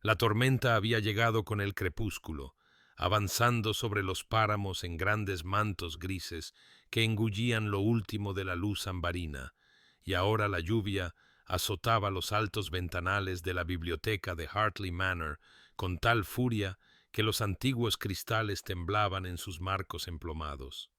La tormenta había llegado con el crepúsculo, avanzando sobre los páramos en grandes mantos grises que engullían lo último de la luz ambarina, y ahora la lluvia azotaba los altos ventanales de la biblioteca de Hartley Manor con tal furia que los antiguos cristales temblaban en sus marcos emplomados.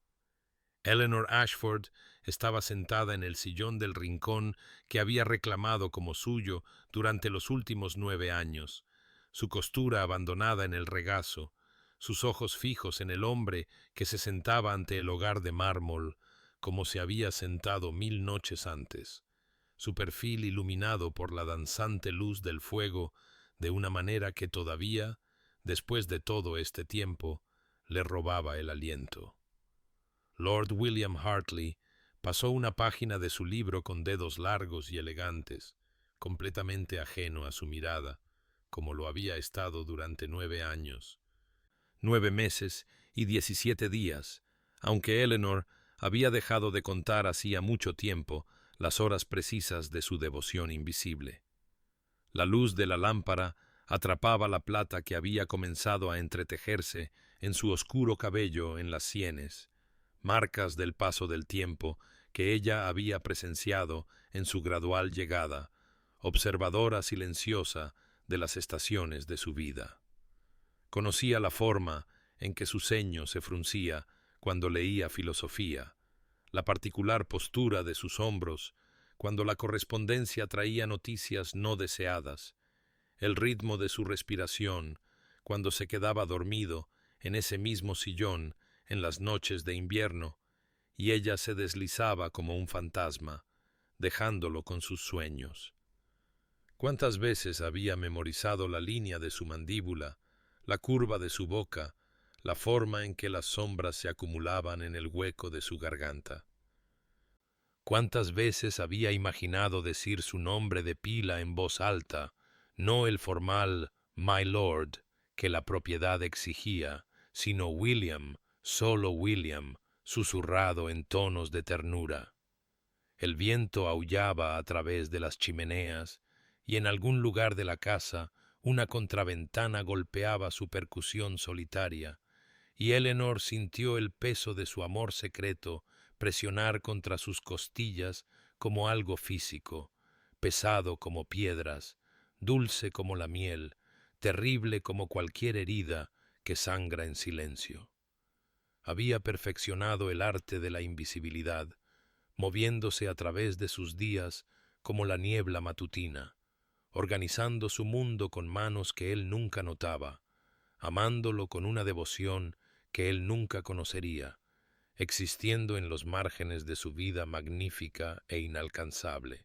Eleanor Ashford estaba sentada en el sillón del rincón que había reclamado como suyo durante los últimos 9 años, su costura abandonada en el regazo, sus ojos fijos en el hombre que se sentaba ante el hogar de mármol, como se había sentado 1000 noches antes, su perfil iluminado por la danzante luz del fuego de una manera que todavía, después de todo este tiempo, le robaba el aliento. Lord William Hartley pasó una página de su libro con dedos largos y elegantes, completamente ajeno a su mirada, como lo había estado durante 9 años. 9 meses y 17 días, aunque Eleanor había dejado de contar hacía mucho tiempo las horas precisas de su devoción invisible. La luz de la lámpara atrapaba la plata que había comenzado a entretejerse en su oscuro cabello en las sienes, marcas del paso del tiempo que ella había presenciado en su gradual llegada, observadora silenciosa de las estaciones de su vida. Conocía la forma en que su ceño se fruncía cuando leía filosofía, la particular postura de sus hombros cuando la correspondencia traía noticias no deseadas, el ritmo de su respiración cuando se quedaba dormido en ese mismo sillón en las noches de invierno, y ella se deslizaba como un fantasma, dejándolo con sus sueños. ¿Cuántas veces había memorizado la línea de su mandíbula, la curva de su boca, la forma en que las sombras se acumulaban en el hueco de su garganta? ¿Cuántas veces había imaginado decir su nombre de pila en voz alta, no el formal «My Lord» que la propiedad exigía, sino William, solo William, susurrado en tonos de ternura? El viento aullaba a través de las chimeneas, y en algún lugar de la casa una contraventana golpeaba su percusión solitaria, y Eleanor sintió el peso de su amor secreto presionar contra sus costillas como algo físico, pesado como piedras, dulce como la miel, terrible como cualquier herida que sangra en silencio. Había perfeccionado el arte de la invisibilidad, moviéndose a través de sus días como la niebla matutina, organizando su mundo con manos que él nunca notaba, amándolo con una devoción que él nunca conocería, existiendo en los márgenes de su vida magnífica e inalcanzable.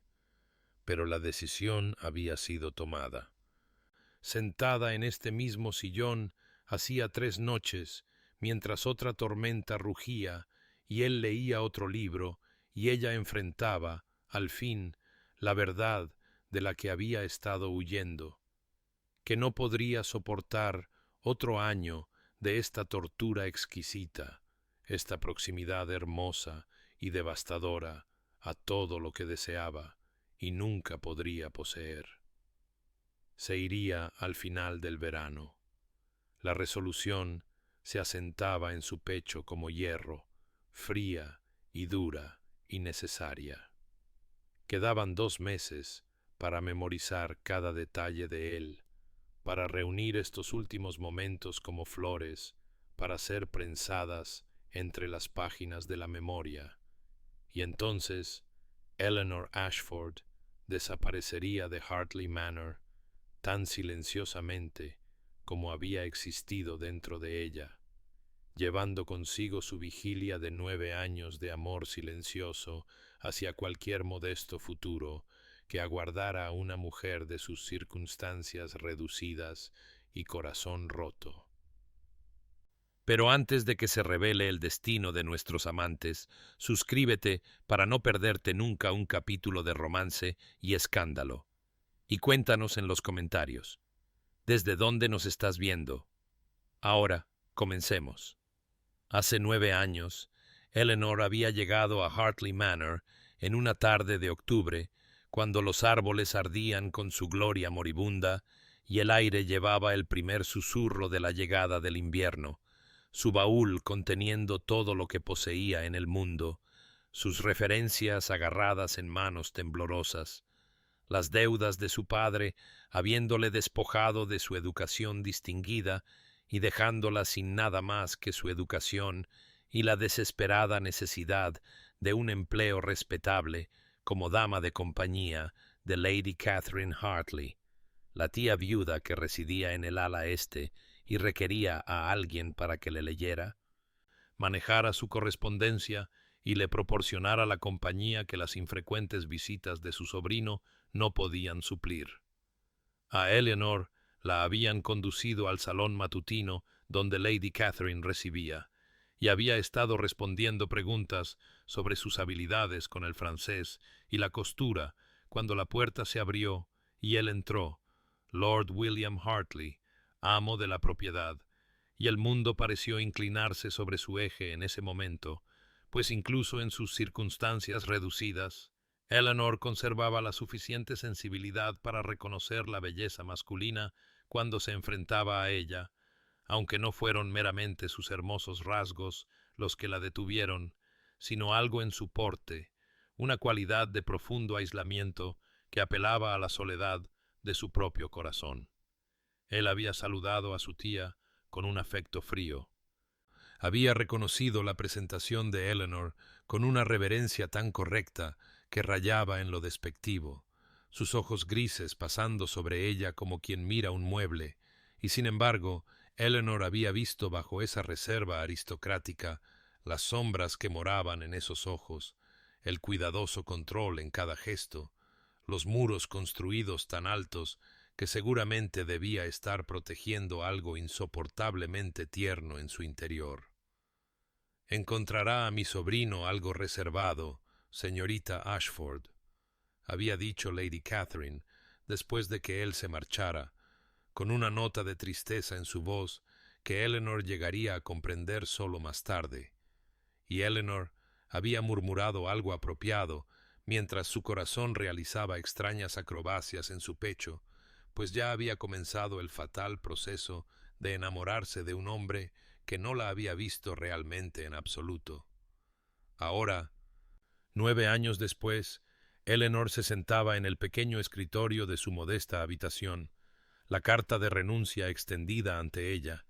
Pero la decisión había sido tomada. Sentada en este mismo sillón hacía 3 noches, mientras otra tormenta rugía y él leía otro libro y ella enfrentaba, al fin, la verdad de la que había estado huyendo, que no podría soportar otro año de esta tortura exquisita, esta proximidad hermosa y devastadora a todo lo que deseaba y nunca podría poseer. Se iría al final del verano. La resolución se asentaba en su pecho como hierro, fría y dura y necesaria. Quedaban 2 meses para memorizar cada detalle de él, para reunir estos últimos momentos como flores, para ser prensadas entre las páginas de la memoria, y entonces Eleanor Ashford desaparecería de Hartley Manor tan silenciosamente como había existido dentro de ella, llevando consigo su vigilia de 9 años de amor silencioso hacia cualquier modesto futuro que aguardara a una mujer de sus circunstancias reducidas y corazón roto. Pero antes de que se revele el destino de nuestros amantes, suscríbete para no perderte nunca un capítulo de romance y escándalo. Y cuéntanos en los comentarios, ¿desde dónde nos estás viendo? Ahora, comencemos. Hace 9 años, Eleanor había llegado a Hartley Manor en una tarde de octubre, cuando los árboles ardían con su gloria moribunda y el aire llevaba el primer susurro de la llegada del invierno, su baúl conteniendo todo lo que poseía en el mundo, sus referencias agarradas en manos temblorosas, las deudas de su padre, habiéndole despojado de su educación distinguida y dejándola sin nada más que su educación y la desesperada necesidad de un empleo respetable como dama de compañía de Lady Catherine Hartley, la tía viuda que residía en el ala este y requería a alguien para que le leyera, manejara su correspondencia y le proporcionara la compañía que las infrecuentes visitas de su sobrino no podían suplir. A Eleanor la habían conducido al salón matutino donde Lady Catherine recibía, y había estado respondiendo preguntas sobre sus habilidades con el francés y la costura cuando la puerta se abrió y él entró, Lord William Hartley, amo de la propiedad, y el mundo pareció inclinarse sobre su eje en ese momento, pues incluso en sus circunstancias reducidas, Eleanor conservaba la suficiente sensibilidad para reconocer la belleza masculina cuando se enfrentaba a ella, aunque no fueron meramente sus hermosos rasgos los que la detuvieron, sino algo en su porte, una cualidad de profundo aislamiento que apelaba a la soledad de su propio corazón. Él había saludado a su tía con un afecto frío. Había reconocido la presentación de Eleanor con una reverencia tan correcta que rayaba en lo despectivo, sus ojos grises pasando sobre ella como quien mira un mueble, y sin embargo, Eleanor había visto bajo esa reserva aristocrática las sombras que moraban en esos ojos, el cuidadoso control en cada gesto, los muros construidos tan altos que seguramente debía estar protegiendo algo insoportablemente tierno en su interior. «Encontrará a mi sobrino algo reservado, señorita Ashford», había dicho Lady Catherine, después de que él se marchara, con una nota de tristeza en su voz que Eleanor llegaría a comprender solo más tarde. Y Eleanor había murmurado algo apropiado mientras su corazón realizaba extrañas acrobacias en su pecho, pues ya había comenzado el fatal proceso de enamorarse de un hombre que no la había visto realmente en absoluto. Ahora, 9 años después, Eleanor se sentaba en el pequeño escritorio de su modesta habitación, la carta de renuncia extendida ante ella,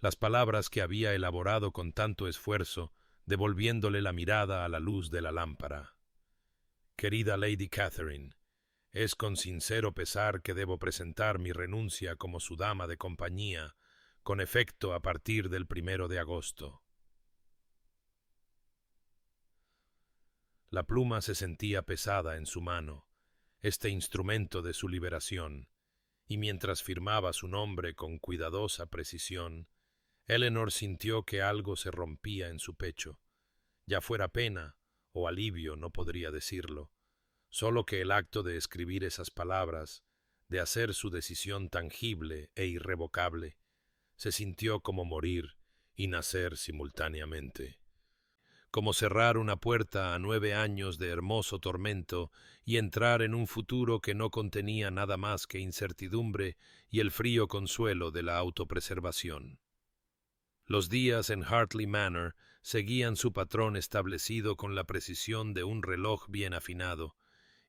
las palabras que había elaborado con tanto esfuerzo, devolviéndole la mirada a la luz de la lámpara. «Querida Lady Catherine, es con sincero pesar que debo presentar mi renuncia como su dama de compañía, con efecto a partir del 1 de agosto». La pluma se sentía pesada en su mano, este instrumento de su liberación, y mientras firmaba su nombre con cuidadosa precisión, Eleanor sintió que algo se rompía en su pecho, ya fuera pena o alivio, no podría decirlo, solo que el acto de escribir esas palabras, de hacer su decisión tangible e irrevocable, se sintió como morir y nacer simultáneamente, como cerrar una puerta a 9 años de hermoso tormento y entrar en un futuro que no contenía nada más que incertidumbre y el frío consuelo de la autopreservación. Los días en Hartley Manor seguían su patrón establecido con la precisión de un reloj bien afinado,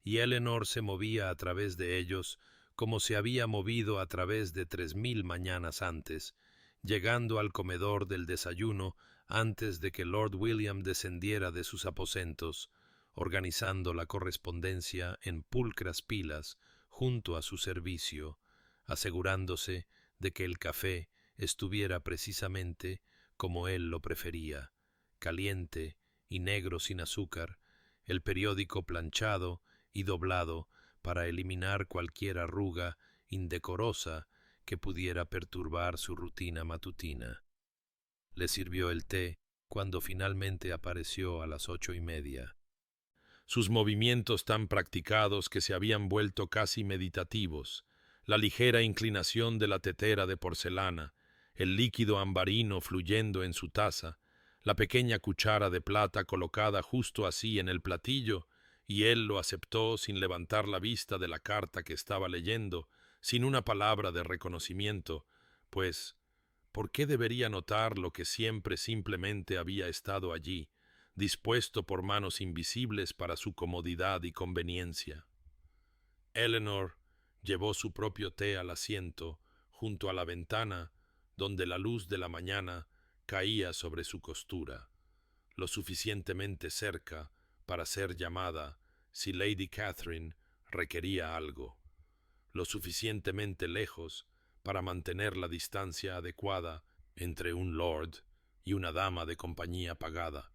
y Eleanor se movía a través de ellos como se había movido a través de 3000 mañanas antes, llegando al comedor del desayuno antes de que Lord William descendiera de sus aposentos, organizando la correspondencia en pulcras pilas junto a su servicio, asegurándose de que el café estuviera precisamente como él lo prefería, caliente y negro sin azúcar, el periódico planchado y doblado para eliminar cualquier arruga indecorosa que pudiera perturbar su rutina matutina. Le sirvió el té cuando finalmente apareció a las 8:30. Sus movimientos tan practicados que se habían vuelto casi meditativos, la ligera inclinación de la tetera de porcelana, el líquido ambarino fluyendo en su taza, la pequeña cuchara de plata colocada justo así en el platillo, y él lo aceptó sin levantar la vista de la carta que estaba leyendo, sin una palabra de reconocimiento, pues, ¿por qué debería notar lo que siempre simplemente había estado allí, dispuesto por manos invisibles para su comodidad y conveniencia? Eleanor llevó su propio té al asiento, junto a la ventana, donde la luz de la mañana caía sobre su costura, lo suficientemente cerca para ser llamada si Lady Catherine requería algo, lo suficientemente lejos para mantener la distancia adecuada entre un lord y una dama de compañía pagada.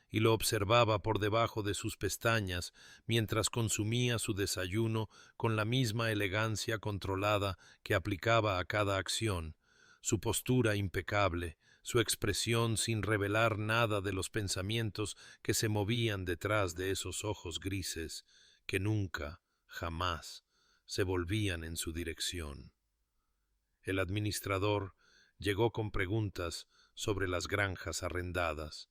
Y lo observaba por debajo de sus pestañas mientras consumía su desayuno con la misma elegancia controlada que aplicaba a cada acción, su postura impecable, su expresión sin revelar nada de los pensamientos que se movían detrás de esos ojos grises que nunca, jamás, se volvían en su dirección. El administrador llegó con preguntas sobre las granjas arrendadas,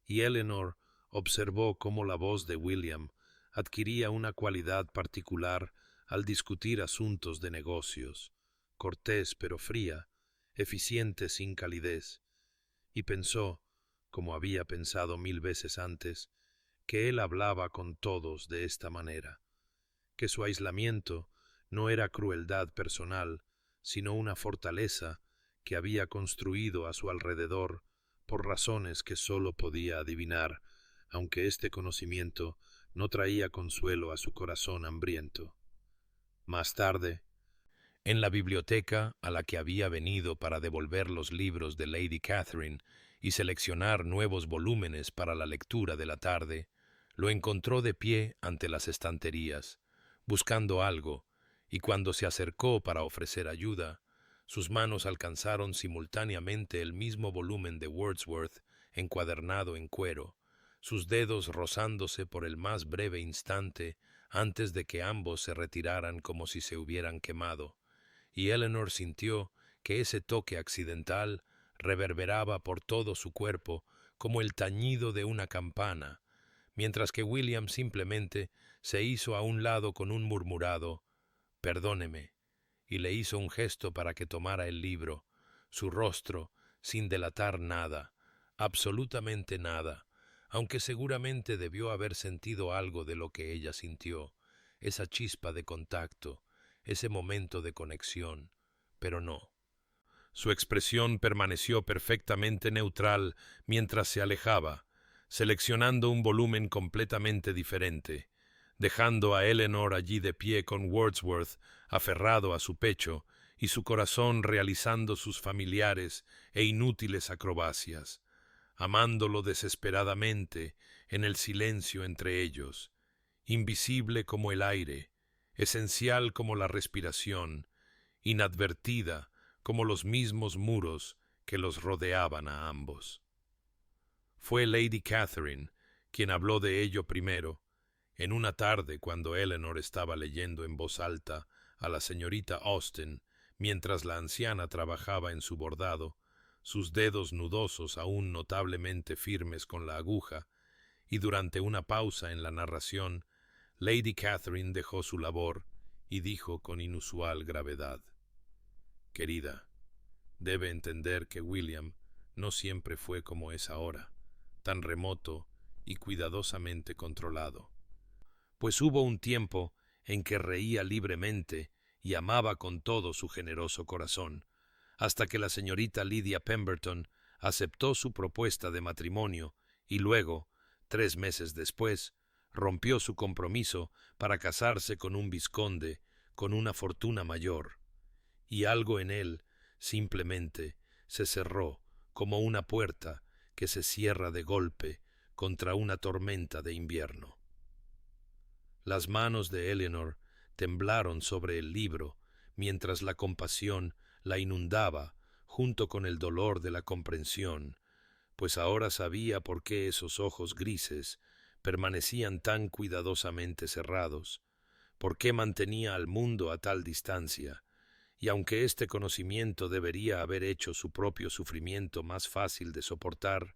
y Eleanor observó cómo la voz de William adquiría una cualidad particular al discutir asuntos de negocios, cortés pero fría, eficiente sin calidez, y pensó, como había pensado 1000 veces antes, que él hablaba con todos de esta manera, que su aislamiento no era crueldad personal, sino una fortaleza que había construido a su alrededor por razones que sólo podía adivinar, aunque este conocimiento no traía consuelo a su corazón hambriento. Más tarde, en la biblioteca a la que había venido para devolver los libros de Lady Catherine y seleccionar nuevos volúmenes para la lectura de la tarde, lo encontró de pie ante las estanterías, buscando algo, y cuando se acercó para ofrecer ayuda, sus manos alcanzaron simultáneamente el mismo volumen de Wordsworth encuadernado en cuero, sus dedos rozándose por el más breve instante antes de que ambos se retiraran como si se hubieran quemado, y Eleanor sintió que ese toque accidental reverberaba por todo su cuerpo como el tañido de una campana, mientras que William simplemente se hizo a un lado con un murmurado «Perdóneme», y le hizo un gesto para que tomara el libro, su rostro sin delatar nada, absolutamente nada, aunque seguramente debió haber sentido algo de lo que ella sintió, esa chispa de contacto, ese momento de conexión, pero no. Su expresión permaneció perfectamente neutral mientras se alejaba, seleccionando un volumen completamente diferente, dejando a Eleanor allí de pie con Wordsworth aferrado a su pecho y su corazón realizando sus familiares e inútiles acrobacias, amándolo desesperadamente en el silencio entre ellos, invisible como el aire, esencial como la respiración, inadvertida como los mismos muros que los rodeaban a ambos. Fue Lady Catherine quien habló de ello primero, en una tarde cuando Eleanor estaba leyendo en voz alta a la señorita Austen mientras la anciana trabajaba en su bordado, sus dedos nudosos aún notablemente firmes con la aguja, y durante una pausa en la narración, Lady Catherine dejó su labor y dijo con inusual gravedad: «Querida, debe entender que William no siempre fue como es ahora, tan remoto y cuidadosamente controlado. Pues hubo un tiempo en que reía libremente y amaba con todo su generoso corazón, hasta que la señorita Lydia Pemberton aceptó su propuesta de matrimonio y luego, 3 meses después, rompió su compromiso para casarse con un vizconde con una fortuna mayor, y algo en él simplemente se cerró como una puerta que se cierra de golpe contra una tormenta de invierno. Las manos de Eleanor temblaron sobre el libro mientras la compasión la inundaba junto con el dolor de la comprensión, pues ahora sabía por qué esos ojos grises permanecían tan cuidadosamente cerrados, por qué mantenía al mundo a tal distancia, y aunque este conocimiento debería haber hecho su propio sufrimiento más fácil de soportar,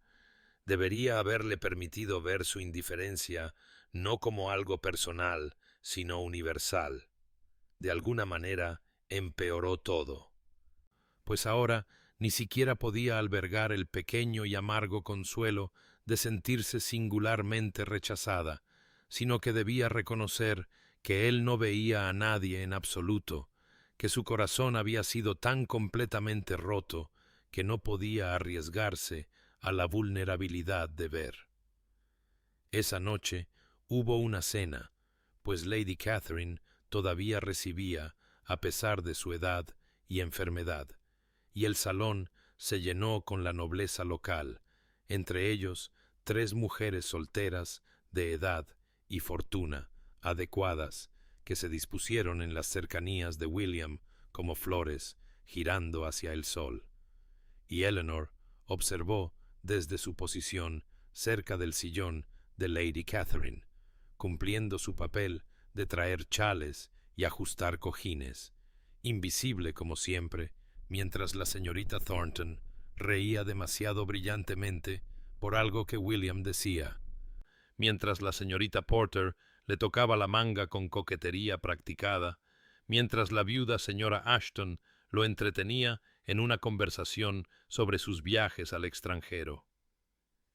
debería haberle permitido ver su indiferencia no como algo personal, sino universal. de alguna manera, empeoró todo, pues ahora ni siquiera podía albergar el pequeño y amargo consuelo de sentirse singularmente rechazada, sino que debía reconocer que él no veía a nadie en absoluto, que su corazón había sido tan completamente roto que no podía arriesgarse a la vulnerabilidad de ver. Esa noche hubo una cena, pues Lady Catherine todavía recibía, a pesar de su edad y enfermedad, y el salón se llenó con la nobleza local, entre ellos 3 mujeres solteras de edad y fortuna adecuadas, que se dispusieron en las cercanías de William como flores girando hacia el sol. Y Eleanor observó desde su posición cerca del sillón de Lady Catherine, cumpliendo su papel de traer chales y ajustar cojines, invisible como siempre, mientras la señorita Thornton reía demasiado brillantemente por algo que William decía, mientras la señorita Porter le tocaba la manga con coquetería practicada, mientras la viuda señora Ashton lo entretenía en una conversación sobre sus viajes al extranjero.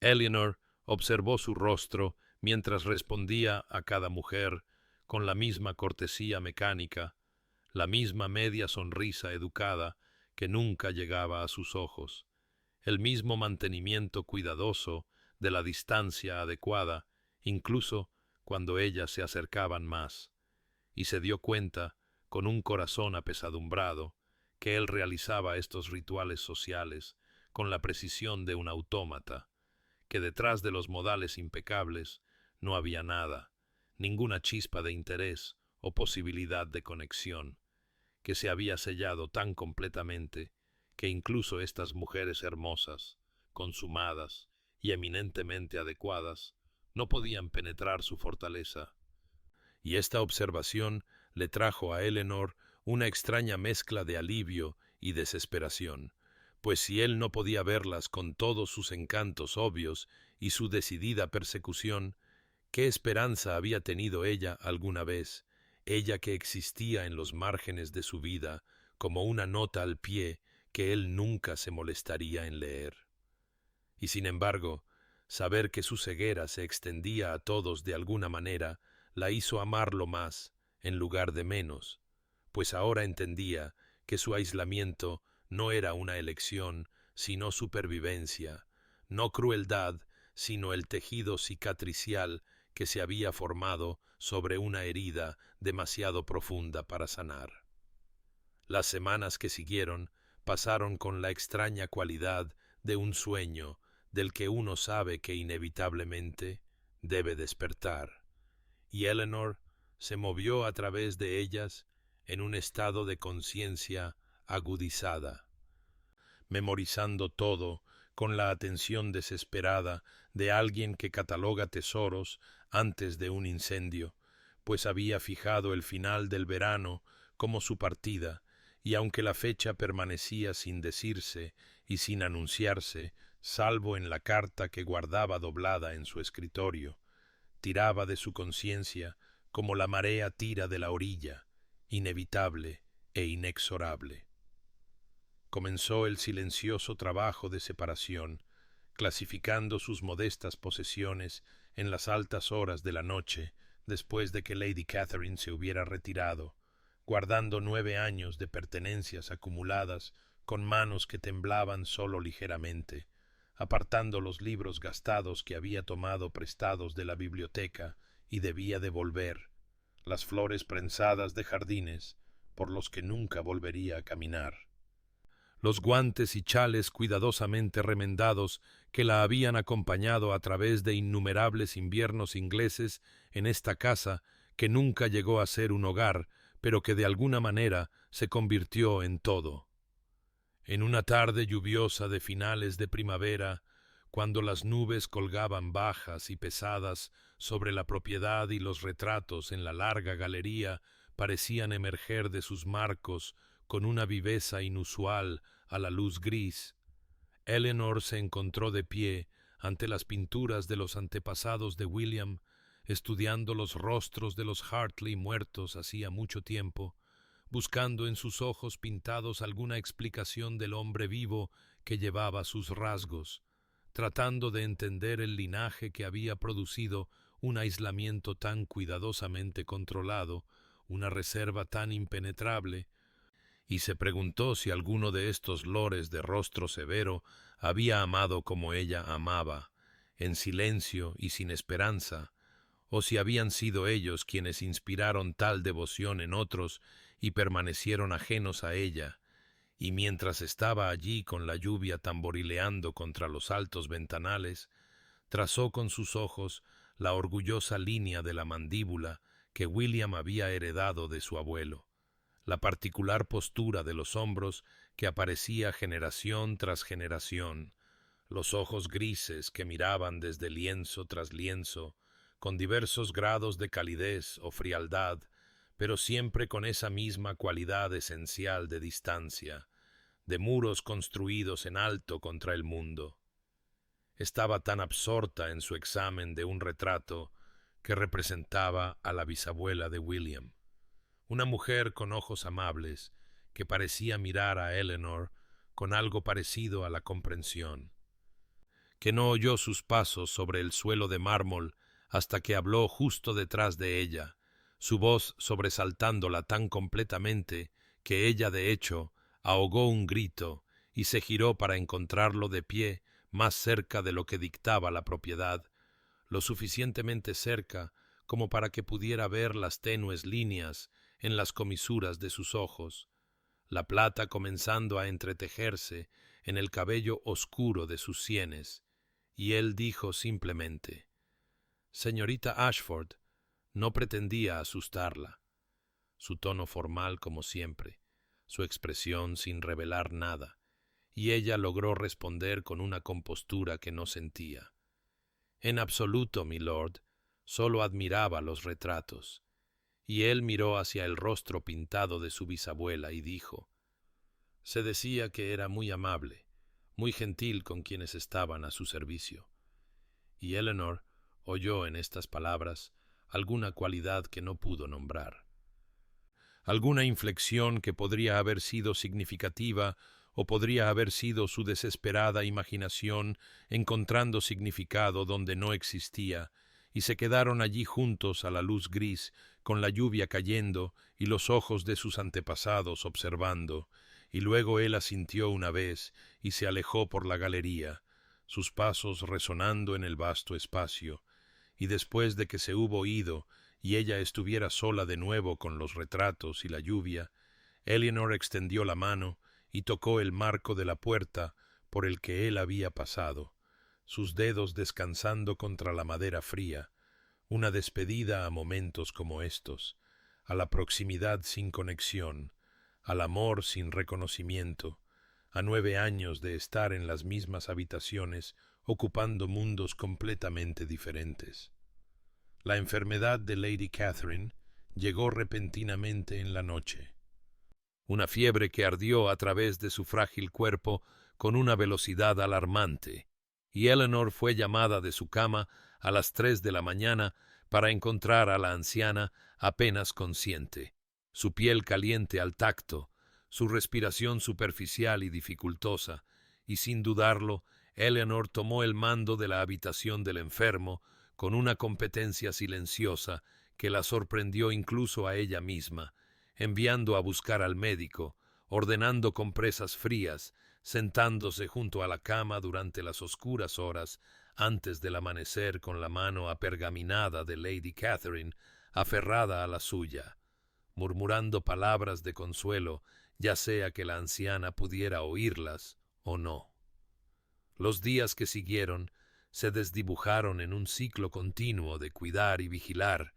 Eleanor observó su rostro mientras respondía a cada mujer con la misma cortesía mecánica, la misma media sonrisa educada que nunca llegaba a sus ojos, el mismo mantenimiento cuidadoso de la distancia adecuada, incluso cuando ellas se acercaban más, y se dio cuenta, con un corazón apesadumbrado, que él realizaba estos rituales sociales con la precisión de un autómata, que detrás de los modales impecables no había nada, ninguna chispa de interés o posibilidad de conexión, que se había sellado tan completamente que incluso estas mujeres hermosas, consumadas y eminentemente adecuadas, no podían penetrar su fortaleza. Y esta observación le trajo a Eleanor una extraña mezcla de alivio y desesperación, pues si él no podía verlas con todos sus encantos obvios y su decidida persecución, ¿qué esperanza había tenido ella alguna vez, ella que existía en los márgenes de su vida como una nota al pie que él nunca se molestaría en leer? Y sin embargo, saber que su ceguera se extendía a todos de alguna manera la hizo amarlo más en lugar de menos, pues ahora entendía que su aislamiento no era una elección, sino supervivencia, no crueldad, sino el tejido cicatricial que se había formado sobre una herida demasiado profunda para sanar. Las semanas que siguieron pasaron con la extraña cualidad de un sueño del que uno sabe que inevitablemente debe despertar, y Eleanor se movió a través de ellas en un estado de conciencia agudizada, memorizando todo con la atención desesperada de alguien que cataloga tesoros antes de un incendio, pues había fijado el final del verano como su partida, y aunque la fecha permanecía sin decirse y sin anunciarse, salvo en la carta que guardaba doblada en su escritorio, tiraba de su conciencia como la marea tira de la orilla, inevitable e inexorable. Comenzó el silencioso trabajo de separación, clasificando sus modestas posesiones en las altas horas de la noche, después de que Lady Catherine se hubiera retirado, guardando 9 años de pertenencias acumuladas con manos que temblaban solo ligeramente, apartando los libros gastados que había tomado prestados de la biblioteca y debía devolver, las flores prensadas de jardines por los que nunca volvería a caminar, los guantes y chales cuidadosamente remendados que la habían acompañado a través de innumerables inviernos ingleses en esta casa que nunca llegó a ser un hogar, pero que de alguna manera se convirtió en todo. En una tarde lluviosa de finales de primavera, cuando las nubes colgaban bajas y pesadas sobre la propiedad y los retratos en la larga galería parecían emerger de sus marcos con una viveza inusual a la luz gris, Eleanor se encontró de pie ante las pinturas de los antepasados de William, estudiando los rostros de los Hartley muertos hacía mucho tiempo, buscando en sus ojos pintados alguna explicación del hombre vivo que llevaba sus rasgos, tratando de entender el linaje que había producido un aislamiento tan cuidadosamente controlado, una reserva tan impenetrable, y se preguntó si alguno de estos lores de rostro severo había amado como ella amaba, en silencio y sin esperanza, o si habían sido ellos quienes inspiraron tal devoción en otros y permanecieron ajenos a ella, y mientras estaba allí con la lluvia tamborileando contra los altos ventanales, trazó con sus ojos la orgullosa línea de la mandíbula que William había heredado de su abuelo, la particular postura de los hombros que aparecía generación tras generación, los ojos grises que miraban desde lienzo tras lienzo, con diversos grados de calidez o frialdad, pero siempre con esa misma cualidad esencial de distancia, de muros construidos en alto contra el mundo. Estaba tan absorta en su examen de un retrato que representaba a la bisabuela de William, una mujer con ojos amables que parecía mirar a Eleanor con algo parecido a la comprensión, que no oyó sus pasos sobre el suelo de mármol hasta que habló justo detrás de ella, su voz sobresaltándola tan completamente que ella, de hecho, ahogó un grito y se giró para encontrarlo de pie más cerca de lo que dictaba la propiedad, lo suficientemente cerca como para que pudiera ver las tenues líneas en las comisuras de sus ojos, la plata comenzando a entretejerse en el cabello oscuro de sus sienes, y él dijo simplemente: «Señorita Ashford», no pretendía asustarla. Su tono formal como siempre, su expresión sin revelar nada, y ella logró responder con una compostura que no sentía. «En absoluto, milord, solo admiraba los retratos». Y él miró hacia el rostro pintado de su bisabuela y dijo: «Se decía que era muy amable, muy gentil con quienes estaban a su servicio». Y Eleanor oyó en estas palabras alguna cualidad que no pudo nombrar, alguna inflexión que podría haber sido significativa o podría haber sido su desesperada imaginación encontrando significado donde no existía, y se quedaron allí juntos a la luz gris, con la lluvia cayendo y los ojos de sus antepasados observando, y luego él asintió una vez y se alejó por la galería, sus pasos resonando en el vasto espacio, y después de que se hubo ido y ella estuviera sola de nuevo con los retratos y la lluvia, Eleanor extendió la mano y tocó el marco de la puerta por el que él había pasado, sus dedos descansando contra la madera fría, una despedida a momentos como estos, a la proximidad sin conexión, al amor sin reconocimiento, a 9 años de estar en las mismas habitaciones, ocupando mundos completamente diferentes. La enfermedad de Lady Catherine llegó repentinamente en la noche. Una fiebre que ardió a través de su frágil cuerpo con una velocidad alarmante, y Eleanor fue llamada de su cama a las 3 de la mañana para encontrar a la anciana apenas consciente, su piel caliente al tacto, su respiración superficial y dificultosa, y sin dudarlo, Eleanor tomó el mando de la habitación del enfermo con una competencia silenciosa que la sorprendió incluso a ella misma, enviando a buscar al médico, ordenando compresas frías, sentándose junto a la cama durante las oscuras horas antes del amanecer con la mano apergaminada de Lady Catherine aferrada a la suya, murmurando palabras de consuelo, ya sea que la anciana pudiera oírlas o no. Los días que siguieron se desdibujaron en un ciclo continuo de cuidar y vigilar,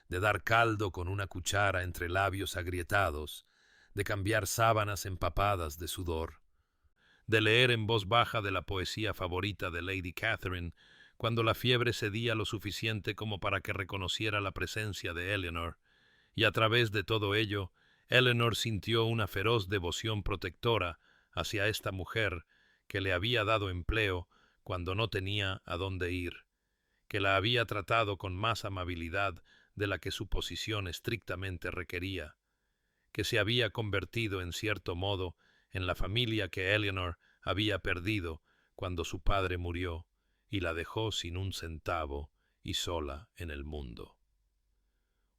de dar caldo con una cuchara entre labios agrietados, de cambiar sábanas empapadas de sudor, de leer en voz baja de la poesía favorita de Lady Catherine cuando la fiebre cedía lo suficiente como para que reconociera la presencia de Eleanor, y a través de todo ello, Eleanor sintió una feroz devoción protectora hacia esta mujer que le había dado empleo cuando no tenía a dónde ir, que la había tratado con más amabilidad de la que su posición estrictamente requería, que se había convertido en cierto modo en la familia que Eleanor había perdido cuando su padre murió y la dejó sin un centavo y sola en el mundo.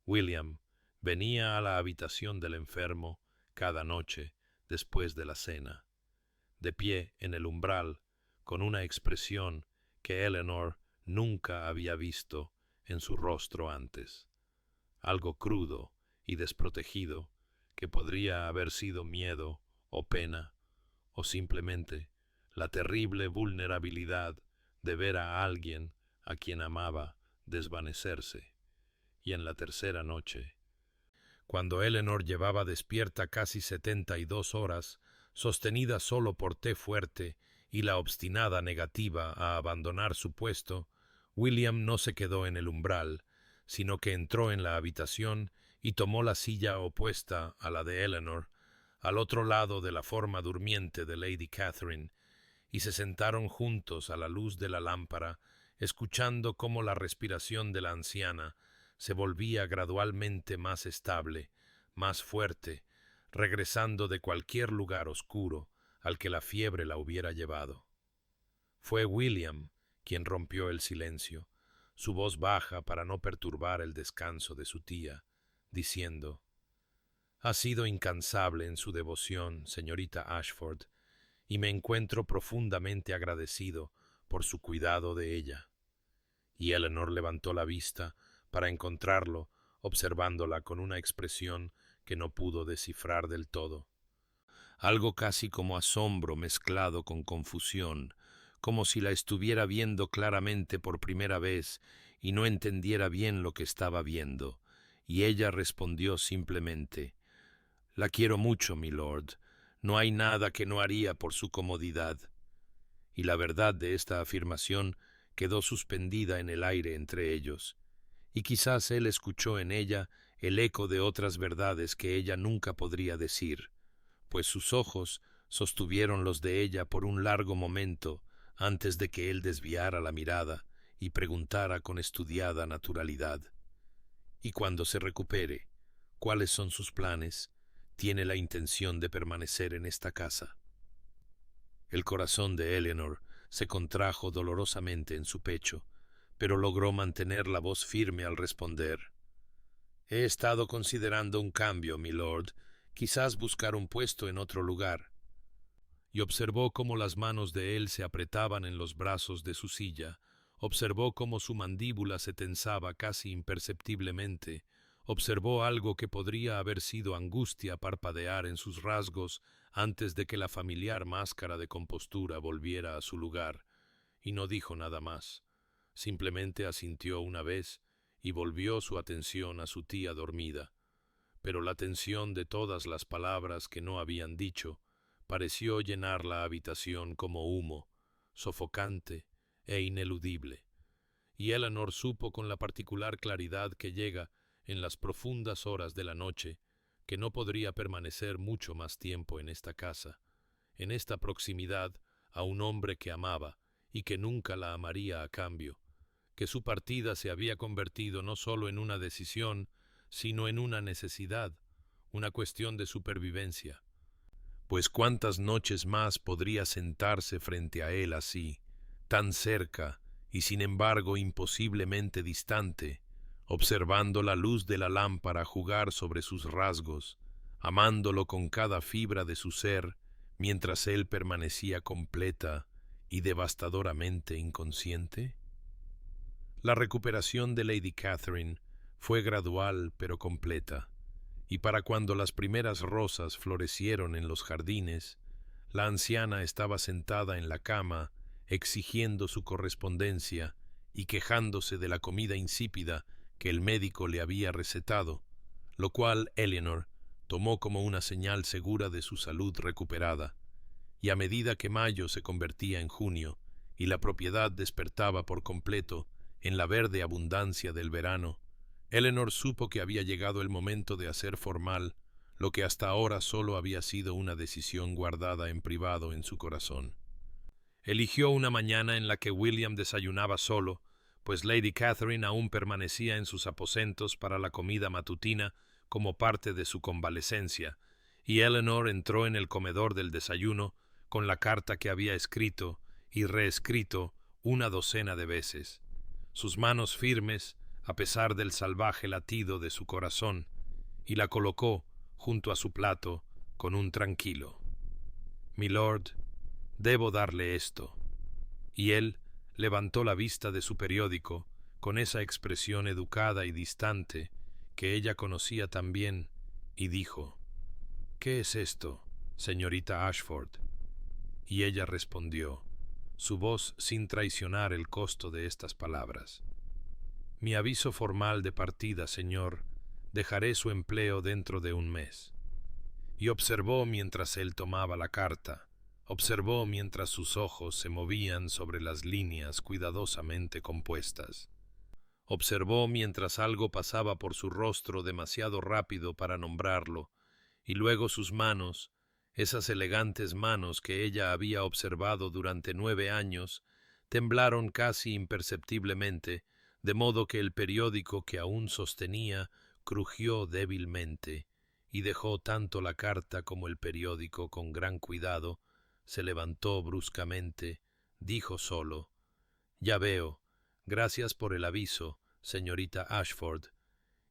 William venía a la habitación del enfermo cada noche después de la cena, de pie en el umbral, con una expresión que Eleanor nunca había visto en su rostro antes, algo crudo y desprotegido, que podría haber sido miedo o pena, o simplemente la terrible vulnerabilidad de ver a alguien a quien amaba desvanecerse. Y en la tercera noche, cuando Eleanor llevaba despierta casi 72 horas, sostenida solo por té fuerte y la obstinada negativa a abandonar su puesto, William no se quedó en el umbral, sino que entró en la habitación y tomó la silla opuesta a la de Eleanor, al otro lado de la forma durmiente de Lady Catherine, y se sentaron juntos a la luz de la lámpara, escuchando cómo la respiración de la anciana se volvía gradualmente más estable, más fuerte, regresando de cualquier lugar oscuro al que la fiebre la hubiera llevado. Fue William quien rompió el silencio, su voz baja para no perturbar el descanso de su tía, diciendo: «Ha sido incansable en su devoción, señorita Ashford, y me encuentro profundamente agradecido por su cuidado de ella». Y Eleanor levantó la vista para encontrarlo, observándola con una expresión que no pudo descifrar del todo. Algo casi como asombro mezclado con confusión, como si la estuviera viendo claramente por primera vez y no entendiera bien lo que estaba viendo, y ella respondió simplemente: «La quiero mucho, milord. No hay nada que no haría por su comodidad». Y la verdad de esta afirmación quedó suspendida en el aire entre ellos, y quizás él escuchó en ella el eco de otras verdades que ella nunca podría decir, pues sus ojos sostuvieron los de ella por un largo momento antes de que él desviara la mirada y preguntara con estudiada naturalidad: «Y cuando se recupere, ¿cuáles son sus planes? ¿Tiene la intención de permanecer en esta casa?». El corazón de Eleanor se contrajo dolorosamente en su pecho, pero logró mantener la voz firme al responder: «He estado considerando un cambio, milord, quizás buscar un puesto en otro lugar». Y observó cómo las manos de él se apretaban en los brazos de su silla, observó cómo su mandíbula se tensaba casi imperceptiblemente, observó algo que podría haber sido angustia parpadear en sus rasgos antes de que la familiar máscara de compostura volviera a su lugar, y no dijo nada más. Simplemente asintió una vez y volvió su atención a su tía dormida. Pero la tensión de todas las palabras que no habían dicho pareció llenar la habitación como humo, sofocante e ineludible. Y Eleanor supo con la particular claridad que llega en las profundas horas de la noche que no podría permanecer mucho más tiempo en esta casa, en esta proximidad a un hombre que amaba y que nunca la amaría a cambio, que su partida se había convertido no solo en una decisión, sino en una necesidad, una cuestión de supervivencia. Pues cuántas noches más podría sentarse frente a él así, tan cerca y sin embargo imposiblemente distante, observando la luz de la lámpara jugar sobre sus rasgos, amándolo con cada fibra de su ser, mientras él permanecía completa y devastadoramente inconsciente. La recuperación de Lady Catherine fue gradual pero completa, y para cuando las primeras rosas florecieron en los jardines, la anciana estaba sentada en la cama exigiendo su correspondencia y quejándose de la comida insípida que el médico le había recetado, lo cual Eleanor tomó como una señal segura de su salud recuperada, y a medida que mayo se convertía en junio y la propiedad despertaba por completo en la verde abundancia del verano, Eleanor supo que había llegado el momento de hacer formal lo que hasta ahora solo había sido una decisión guardada en privado en su corazón. Eligió una mañana en la que William desayunaba solo, pues Lady Catherine aún permanecía en sus aposentos para la comida matutina, como parte de su convalecencia, y Eleanor entró en el comedor del desayuno con la carta que había escrito y reescrito una docena de veces, sus manos firmes a pesar del salvaje latido de su corazón, y la colocó junto a su plato con un tranquilo. «Milord, debo darle esto». Y él levantó la vista de su periódico con esa expresión educada y distante que ella conocía tan bien, y dijo: «¿Qué es esto, señorita Ashford?» Y ella respondió, su voz sin traicionar el costo de estas palabras: «Mi aviso formal de partida, señor. Dejaré su empleo dentro de un mes». Y observó mientras él tomaba la carta, observó mientras sus ojos se movían sobre las líneas cuidadosamente compuestas. Observó mientras algo pasaba por su rostro demasiado rápido para nombrarlo, y luego sus manos, esas elegantes manos que ella había observado durante 9 años, temblaron casi imperceptiblemente, de modo que el periódico que aún sostenía crujió débilmente, y dejó tanto la carta como el periódico con gran cuidado. Se levantó bruscamente, dijo solo: «Ya veo, gracias por el aviso, señorita Ashford»,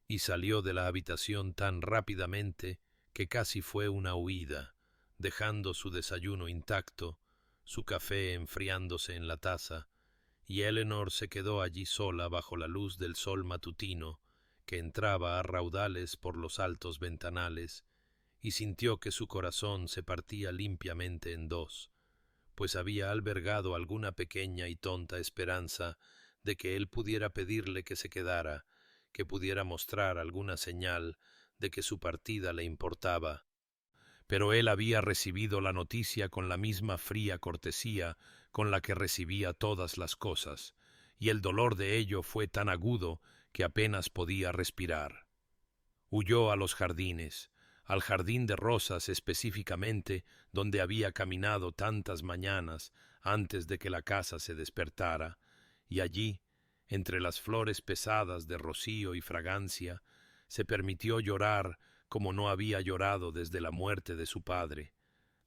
y salió de la habitación tan rápidamente que casi fue una huida, dejando su desayuno intacto, su café enfriándose en la taza, y Eleanor se quedó allí sola bajo la luz del sol matutino que entraba a raudales por los altos ventanales, y sintió que su corazón se partía limpiamente en dos, pues había albergado alguna pequeña y tonta esperanza de que él pudiera pedirle que se quedara, que pudiera mostrar alguna señal de que su partida le importaba. Pero él había recibido la noticia con la misma fría cortesía con la que recibía todas las cosas, y el dolor de ello fue tan agudo que apenas podía respirar. Huyó a los jardines, al jardín de rosas específicamente, donde había caminado tantas mañanas antes de que la casa se despertara, y allí, entre las flores pesadas de rocío y fragancia, se permitió llorar como no había llorado desde la muerte de su padre,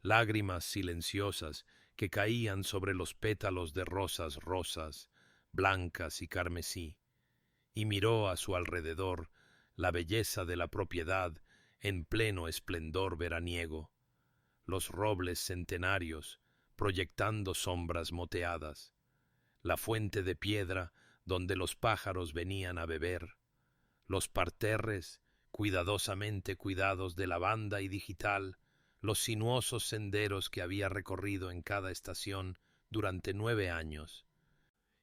lágrimas silenciosas que caían sobre los pétalos de rosas rosas, blancas y carmesí, y miró a su alrededor la belleza de la propiedad en pleno esplendor veraniego, los robles centenarios proyectando sombras moteadas, la fuente de piedra donde los pájaros venían a beber, los parterres cuidadosamente cuidados de lavanda y digital, los sinuosos senderos que había recorrido en cada estación durante 9 años.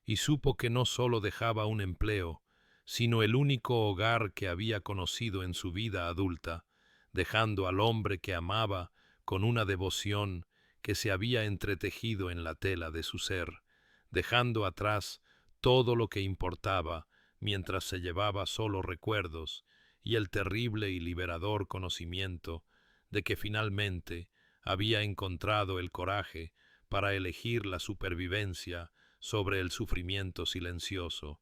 Y supo que no sólo dejaba un empleo, sino el único hogar que había conocido en su vida adulta, dejando al hombre que amaba con una devoción que se había entretejido en la tela de su ser, dejando atrás todo lo que importaba mientras se llevaba solo recuerdos y el terrible y liberador conocimiento de que finalmente había encontrado el coraje para elegir la supervivencia sobre el sufrimiento silencioso,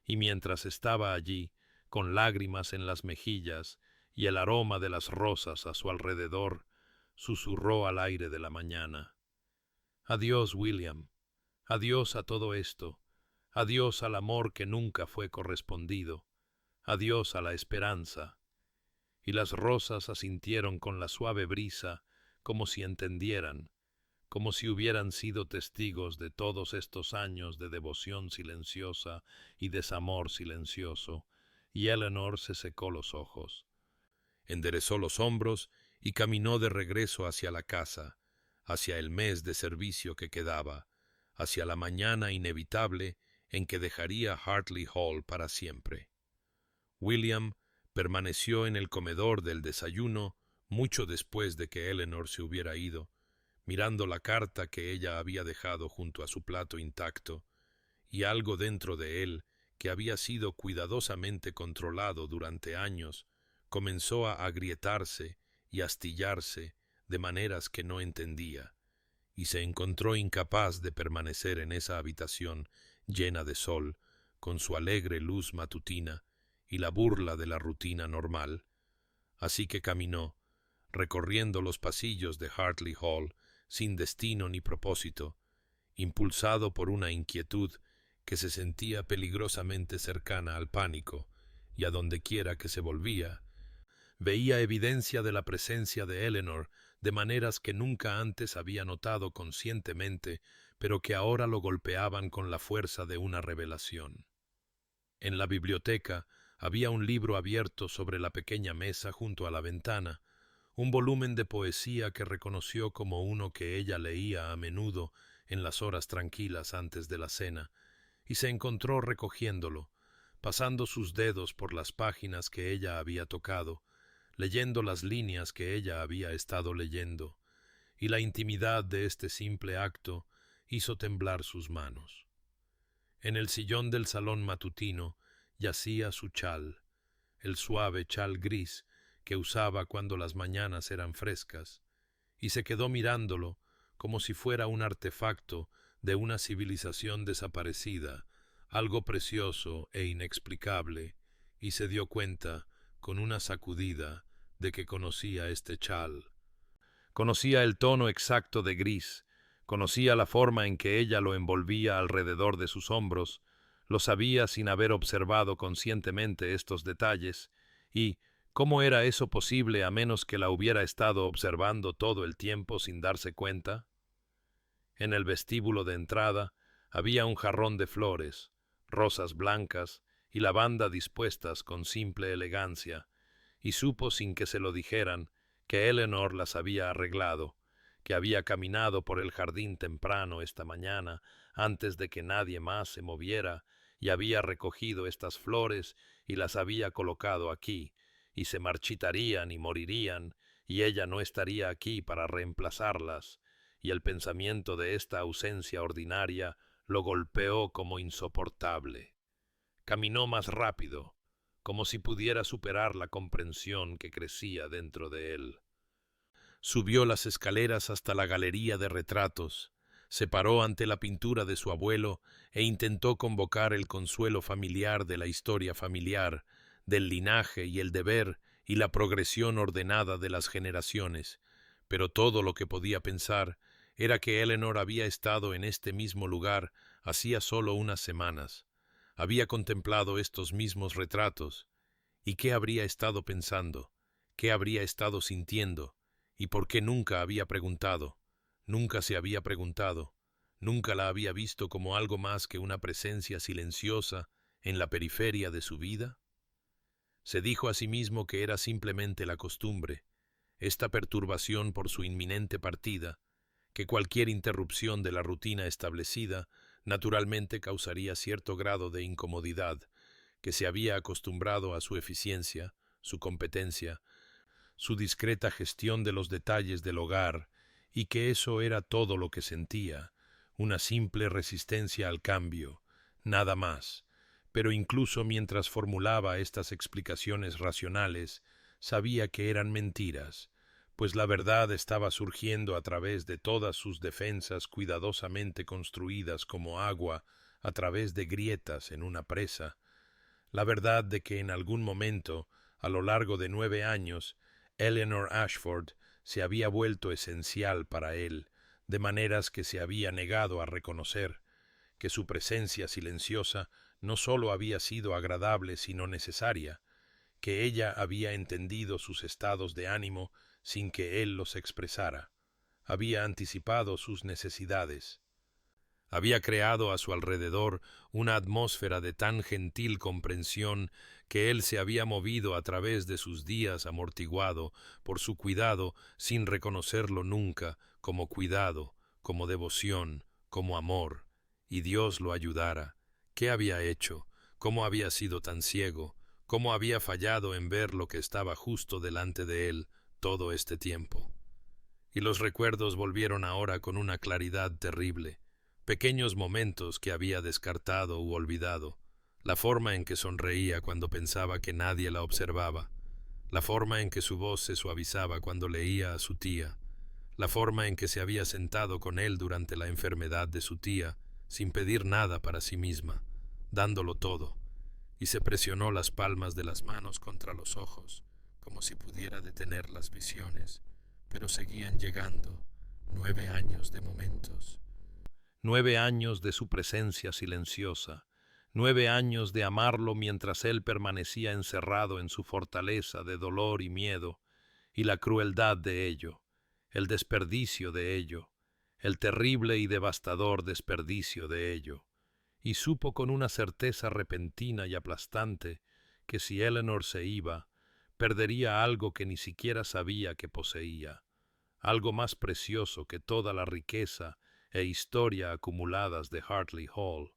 y mientras estaba allí, con lágrimas en las mejillas y el aroma de las rosas a su alrededor, susurró al aire de la mañana: «Adiós, William, adiós a todo esto, adiós al amor que nunca fue correspondido, adiós a la esperanza». Y las rosas asintieron con la suave brisa, como si entendieran, como si hubieran sido testigos de todos estos años de devoción silenciosa y desamor silencioso, y Eleanor se secó los ojos, enderezó los hombros y caminó de regreso hacia la casa, hacia el mes de servicio que quedaba, hacia la mañana inevitable en que dejaría Hartley Hall para siempre. William permaneció en el comedor del desayuno mucho después de que Eleanor se hubiera ido, mirando la carta que ella había dejado junto a su plato intacto, y algo dentro de él, que había sido cuidadosamente controlado durante años, comenzó a agrietarse y astillarse de maneras que no entendía, y se encontró incapaz de permanecer en esa habitación llena de sol, con su alegre luz matutina y la burla de la rutina normal, Así que caminó, recorriendo los pasillos de Hartley Hall, sin destino ni propósito, impulsado por una inquietud que se sentía peligrosamente cercana al pánico, y a donde quiera que se volvía, veía evidencia de la presencia de Eleanor de maneras que nunca antes había notado conscientemente, pero que ahora lo golpeaban con la fuerza de una revelación. En la biblioteca había un libro abierto sobre la pequeña mesa junto a la ventana, un volumen de poesía que reconoció como uno que ella leía a menudo en las horas tranquilas antes de la cena, y se encontró recogiéndolo, pasando sus dedos por las páginas que ella había tocado, leyendo las líneas que ella había estado leyendo, y la intimidad de este simple acto hizo temblar sus manos. En el sillón del salón matutino yacía su chal, el suave chal gris que usaba cuando las mañanas eran frescas, y se quedó mirándolo como si fuera un artefacto de una civilización desaparecida, algo precioso e inexplicable, y se dio cuenta, con una sacudida, de que conocía este chal. Conocía el tono exacto de gris, conocía la forma en que ella lo envolvía alrededor de sus hombros, lo sabía sin haber observado conscientemente estos detalles, y ¿cómo era eso posible a menos que la hubiera estado observando todo el tiempo sin darse cuenta? En el vestíbulo de entrada había un jarrón de flores, rosas blancas y lavanda dispuestas con simple elegancia, y supo sin que se lo dijeran que Eleanor las había arreglado, que había caminado por el jardín temprano esta mañana antes de que nadie más se moviera y había recogido estas flores y las había colocado aquí, y se marchitarían y morirían, y ella no estaría aquí para reemplazarlas, y el pensamiento de esta ausencia ordinaria lo golpeó como insoportable. Caminó más rápido, como si pudiera superar la comprensión que crecía dentro de él. Subió las escaleras hasta la galería de retratos, se paró ante la pintura de su abuelo e intentó convocar el consuelo familiar de la historia familiar, del linaje y el deber y la progresión ordenada de las generaciones, pero todo lo que podía pensar era que Eleanor había estado en este mismo lugar hacía solo unas semanas, había contemplado estos mismos retratos, y qué habría estado pensando, qué habría estado sintiendo, y por qué nunca había preguntado, nunca se había preguntado, nunca la había visto como algo más que una presencia silenciosa en la periferia de su vida. Se dijo a sí mismo que era simplemente la costumbre, esta perturbación por su inminente partida, que cualquier interrupción de la rutina establecida naturalmente causaría cierto grado de incomodidad, que se había acostumbrado a su eficiencia, su competencia, su discreta gestión de los detalles del hogar, y que eso era todo lo que sentía, una simple resistencia al cambio, nada más. Pero incluso mientras formulaba estas explicaciones racionales, sabía que eran mentiras, pues la verdad estaba surgiendo a través de todas sus defensas cuidadosamente construidas como agua a través de grietas en una presa, la verdad de que en algún momento, a lo largo de 9 años, Eleanor Ashford se había vuelto esencial para él, de maneras que se había negado a reconocer, que su presencia silenciosa no sólo había sido agradable sino necesaria, que ella había entendido sus estados de ánimo sin que él los expresara, había anticipado sus necesidades, había creado a su alrededor una atmósfera de tan gentil comprensión que él se había movido a través de sus días amortiguado por su cuidado sin reconocerlo nunca como cuidado, como devoción, como amor, y Dios lo ayudara. ¿Qué había hecho? ¿Cómo había sido tan ciego? ¿Cómo había fallado en ver lo que estaba justo delante de él todo este tiempo? Y los recuerdos volvieron ahora con una claridad terrible, pequeños momentos que había descartado u olvidado, la forma en que sonreía cuando pensaba que nadie la observaba, la forma en que su voz se suavizaba cuando leía a su tía, la forma en que se había sentado con él durante la enfermedad de su tía, sin pedir nada para sí misma, dándolo todo, y se presionó las palmas de las manos contra los ojos, como si pudiera detener las visiones, pero seguían llegando 9 años de momentos. 9 años de su presencia silenciosa, 9 años de amarlo mientras él permanecía encerrado en su fortaleza de dolor y miedo, y la crueldad de ello, el desperdicio de ello, el terrible y devastador desperdicio de ello, y supo con una certeza repentina y aplastante que si Eleanor se iba, perdería algo que ni siquiera sabía que poseía, algo más precioso que toda la riqueza e historia acumuladas de Hartley Hall.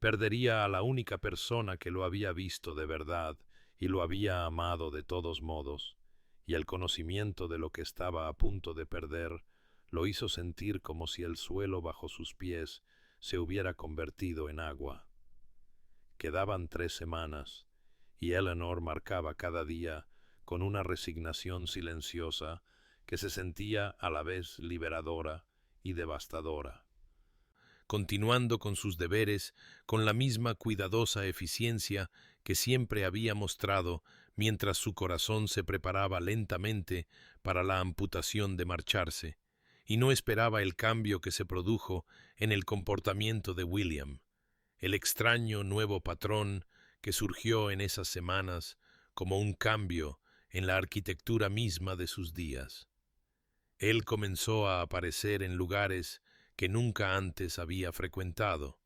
Perdería a la única persona que lo había visto de verdad y lo había amado de todos modos, y el conocimiento de lo que estaba a punto de perder lo hizo sentir como si el suelo bajo sus pies se hubiera convertido en agua. Quedaban 3 semanas, y Eleanor marcaba cada día con una resignación silenciosa que se sentía a la vez liberadora y devastadora. Continuando con sus deberes con la misma cuidadosa eficiencia que siempre había mostrado mientras su corazón se preparaba lentamente para la amputación de marcharse, y no esperaba el cambio que se produjo en el comportamiento de William, el extraño nuevo patrón que surgió en esas semanas como un cambio en la arquitectura misma de sus días. Él comenzó a aparecer en lugares que nunca antes había frecuentado,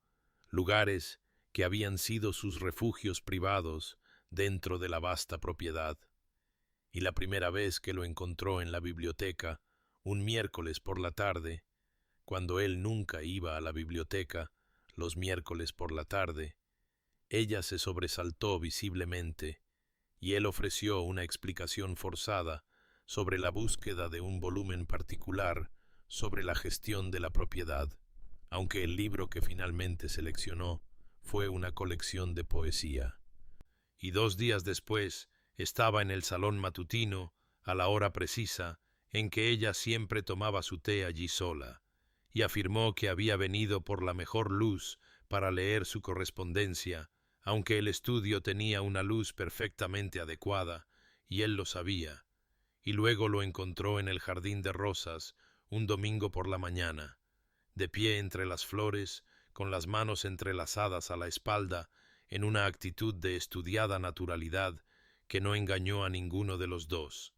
lugares que habían sido sus refugios privados dentro de la vasta propiedad. Y la primera vez que lo encontró en la biblioteca, un miércoles por la tarde, cuando él nunca iba a la biblioteca los miércoles por la tarde, ella se sobresaltó visiblemente, y él ofreció una explicación forzada sobre la búsqueda de un volumen particular sobre la gestión de la propiedad, aunque el libro que finalmente seleccionó fue una colección de poesía. Y 2 días después estaba en el salón matutino a la hora precisa en que ella siempre tomaba su té allí sola, y afirmó que había venido por la mejor luz para leer su correspondencia, aunque el estudio tenía una luz perfectamente adecuada, y él lo sabía, y luego lo encontró en el jardín de rosas un domingo por la mañana, de pie entre las flores, con las manos entrelazadas a la espalda, en una actitud de estudiada naturalidad que no engañó a ninguno de los dos,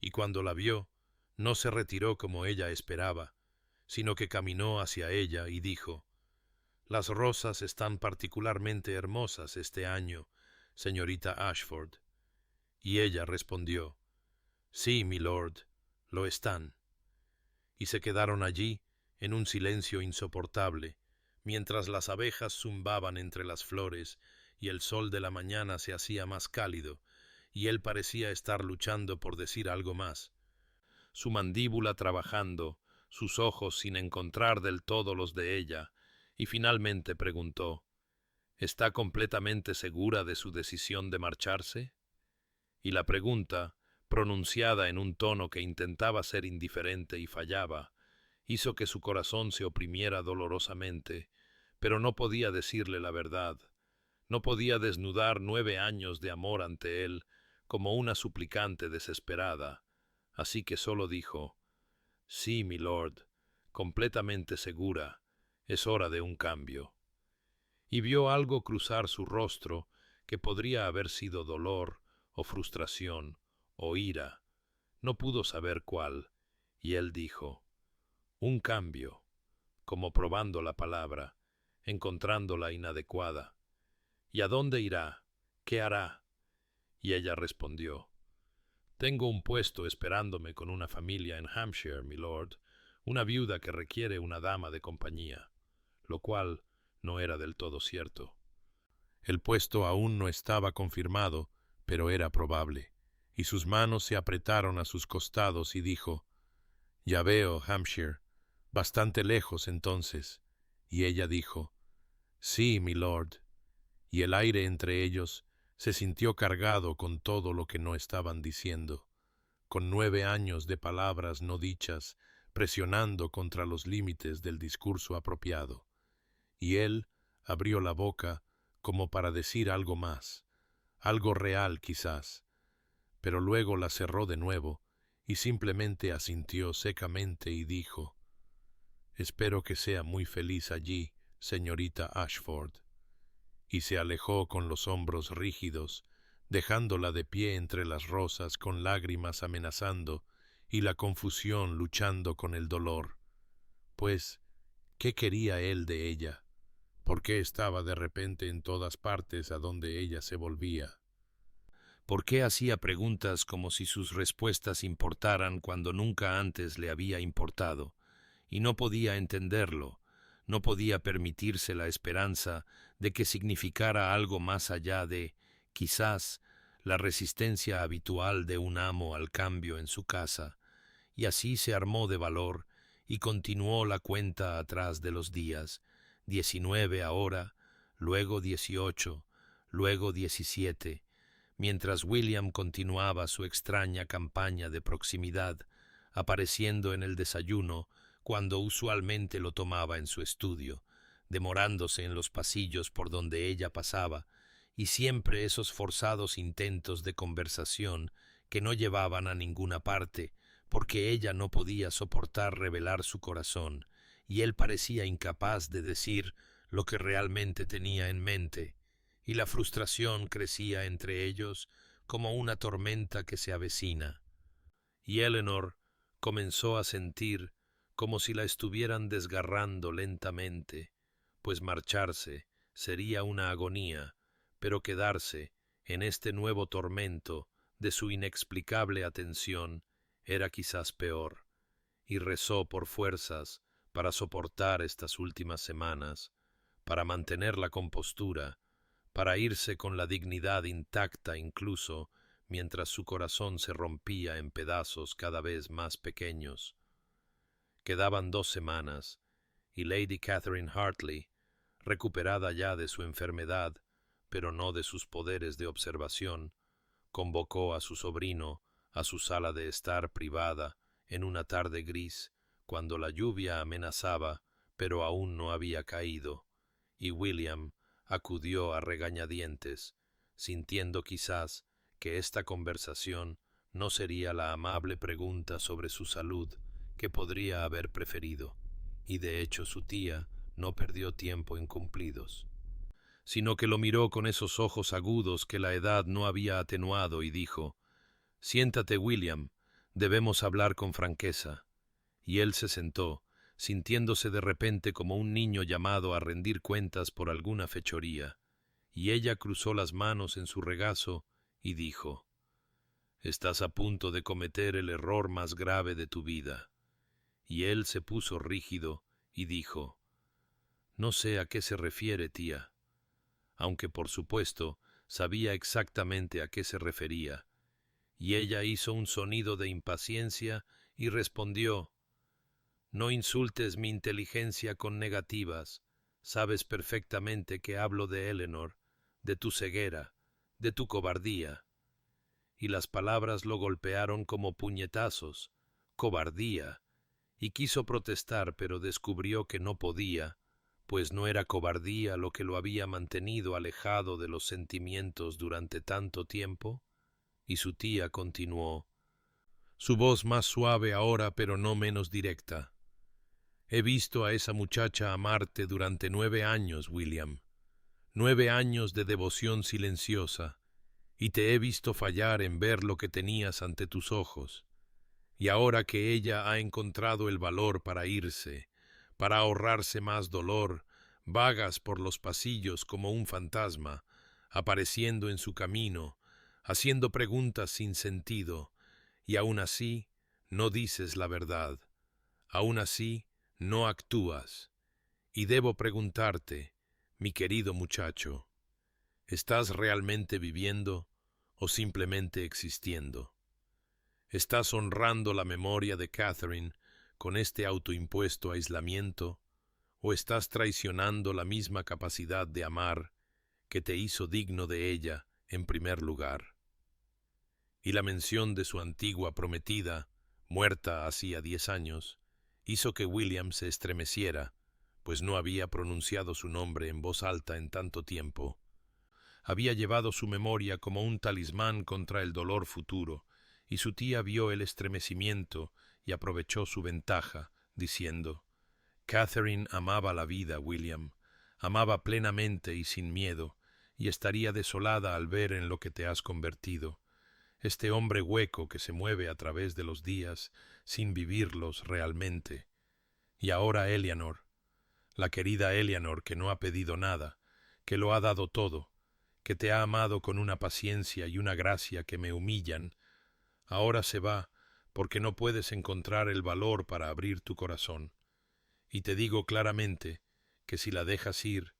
y cuando la vio, no se retiró como ella esperaba, sino que caminó hacia ella y dijo: «Las rosas están particularmente hermosas este año, señorita Ashford». Y ella respondió: «Sí, milord, lo están». Y se quedaron allí en un silencio insoportable, mientras las abejas zumbaban entre las flores y el sol de la mañana se hacía más cálido, y él parecía estar luchando por decir algo más, su mandíbula trabajando, sus ojos sin encontrar del todo los de ella, y finalmente preguntó: «¿Está completamente segura de su decisión de marcharse?». Y la pregunta, pronunciada en un tono que intentaba ser indiferente y fallaba, hizo que su corazón se oprimiera dolorosamente, pero no podía decirle la verdad. No podía desnudar 9 años de amor ante él como una suplicante desesperada, así que solo dijo: «Sí, milord, completamente segura, es hora de un cambio». Y vio algo cruzar su rostro que podría haber sido dolor, o frustración, o ira, no pudo saber cuál, y él dijo: «Un cambio», como probando la palabra, encontrándola inadecuada. «¿Y a dónde irá? ¿Qué hará?». Y ella respondió: «Tengo un puesto esperándome con una familia en Hampshire, milord, una viuda que requiere una dama de compañía», lo cual no era del todo cierto. El puesto aún no estaba confirmado, pero era probable, y sus manos se apretaron a sus costados y dijo: «Ya veo, Hampshire, bastante lejos entonces». Y ella dijo: «Sí, milord», y el aire entre ellos se sintió cargado con todo lo que no estaban diciendo, con 9 años de palabras no dichas presionando contra los límites del discurso apropiado. Y él abrió la boca como para decir algo más, algo real quizás, pero luego la cerró de nuevo y simplemente asintió secamente y dijo: «Espero que sea muy feliz allí, señorita Ashford». Y se alejó con los hombros rígidos, dejándola de pie entre las rosas con lágrimas amenazando y la confusión luchando con el dolor. Pues, ¿qué quería él de ella? ¿Por qué estaba de repente en todas partes a donde ella se volvía? ¿Por qué hacía preguntas como si sus respuestas importaran cuando nunca antes le había importado? Y no podía entenderlo, no podía permitirse la esperanza de que significara algo más allá de, quizás, la resistencia habitual de un amo al cambio en su casa, y así se armó de valor y continuó la cuenta atrás de los días, 19 ahora, luego 18, luego 17, mientras William continuaba su extraña campaña de proximidad, apareciendo en el desayuno cuando usualmente lo tomaba en su estudio, demorándose en los pasillos por donde ella pasaba, y siempre esos forzados intentos de conversación que no llevaban a ninguna parte, porque ella no podía soportar revelar su corazón, y él parecía incapaz de decir lo que realmente tenía en mente, y la frustración crecía entre ellos como una tormenta que se avecina. Y Eleanor comenzó a sentir como si la estuvieran desgarrando lentamente, pues marcharse sería una agonía, pero quedarse en este nuevo tormento de su inexplicable atención era quizás peor, y rezó por fuerzas para soportar estas últimas semanas, para mantener la compostura, para irse con la dignidad intacta incluso mientras su corazón se rompía en pedazos cada vez más pequeños. Quedaban 2 semanas, y Lady Catherine Hartley, recuperada ya de su enfermedad, pero no de sus poderes de observación, convocó a su sobrino a su sala de estar privada en una tarde gris, cuando la lluvia amenazaba, pero aún no había caído, y William acudió a regañadientes, sintiendo quizás que esta conversación no sería la amable pregunta sobre su salud que podría haber preferido, y de hecho su tía no perdió tiempo en cumplidos, sino que lo miró con esos ojos agudos que la edad no había atenuado y dijo: «Siéntate, William, debemos hablar con franqueza». Y él se sentó, sintiéndose de repente como un niño llamado a rendir cuentas por alguna fechoría, y ella cruzó las manos en su regazo y dijo: «Estás a punto de cometer el error más grave de tu vida». Y él se puso rígido y dijo: «No sé a qué se refiere, tía», aunque por supuesto sabía exactamente a qué se refería, y ella hizo un sonido de impaciencia y respondió: «No insultes mi inteligencia con negativas. Sabes perfectamente que hablo de Eleanor, de tu ceguera, de tu cobardía». Y las palabras lo golpearon como puñetazos. Cobardía. Y quiso protestar, pero descubrió que no podía, pues no era cobardía lo que lo había mantenido alejado de los sentimientos durante tanto tiempo. Y su tía continuó, su voz más suave ahora, pero no menos directa: «He visto a esa muchacha amarte durante 9 años, William, 9 años de devoción silenciosa, y te he visto fallar en ver lo que tenías ante tus ojos. Y ahora que ella ha encontrado el valor para irse, para ahorrarse más dolor, vagas por los pasillos como un fantasma, apareciendo en su camino, haciendo preguntas sin sentido, y aún así no dices la verdad, aún así no actúas. Y debo preguntarte, mi querido muchacho, ¿estás realmente viviendo o simplemente existiendo? ¿Estás honrando la memoria de Catherine con este autoimpuesto aislamiento, o estás traicionando la misma capacidad de amar que te hizo digno de ella en primer lugar?» Y la mención de su antigua prometida, muerta hacía 10 años, hizo que William se estremeciera, pues no había pronunciado su nombre en voz alta en tanto tiempo. había llevado su memoria como un talismán contra el dolor futuro, y su tía vio el estremecimiento y aprovechó su ventaja, diciendo: «Catherine amaba la vida, William, amaba plenamente y sin miedo, y estaría desolada al ver en lo que te has convertido, este hombre hueco que se mueve a través de los días sin vivirlos realmente. Y ahora Eleanor, la querida Eleanor que no ha pedido nada, que lo ha dado todo, que te ha amado con una paciencia y una gracia que me humillan, ahora se va porque no puedes encontrar el valor para abrir tu corazón. Y te digo claramente que si la dejas ir,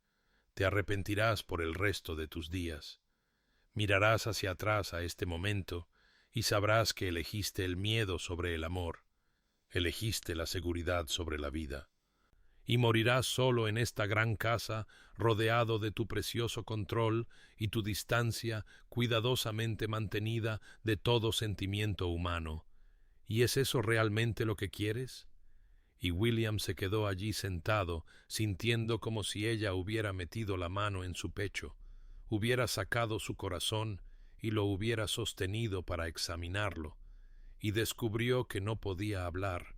te arrepentirás por el resto de tus días. Mirarás hacia atrás a este momento y sabrás que elegiste el miedo sobre el amor, elegiste la seguridad sobre la vida. Y morirás solo en esta gran casa, rodeado de tu precioso control y tu distancia cuidadosamente mantenida de todo sentimiento humano. ¿Y es eso realmente lo que quieres?». Y William se quedó allí sentado, sintiendo como si ella hubiera metido la mano en su pecho, hubiera sacado su corazón y lo hubiera sostenido para examinarlo, y descubrió que no podía hablar,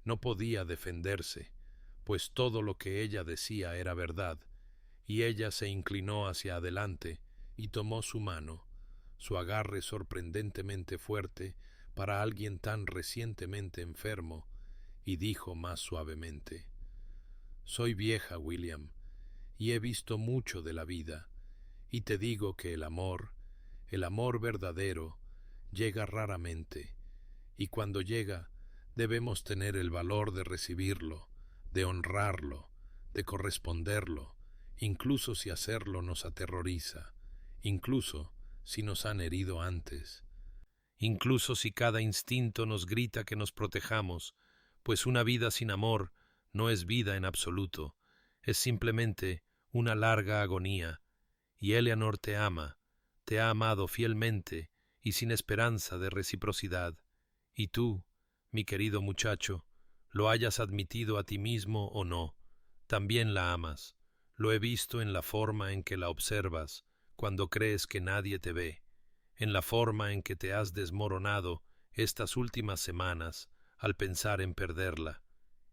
no podía defenderse, pues todo lo que ella decía era verdad, y ella se inclinó hacia adelante y tomó su mano, su agarre sorprendentemente fuerte para alguien tan recientemente enfermo, y dijo más suavemente: «Soy vieja, William, y he visto mucho de la vida, y te digo que el amor verdadero, llega raramente, y cuando llega debemos tener el valor de recibirlo, de honrarlo, de corresponderlo, incluso si hacerlo nos aterroriza, incluso si nos han herido antes, incluso si cada instinto nos grita que nos protejamos, pues una vida sin amor no es vida en absoluto, es simplemente una larga agonía, y Eleanor te ama, te ha amado fielmente y sin esperanza de reciprocidad, y tú, mi querido muchacho, lo hayas admitido a ti mismo o no, también la amas. Lo he visto en la forma en que la observas cuando crees que nadie te ve, en la forma en que te has desmoronado estas últimas semanas al pensar en perderla.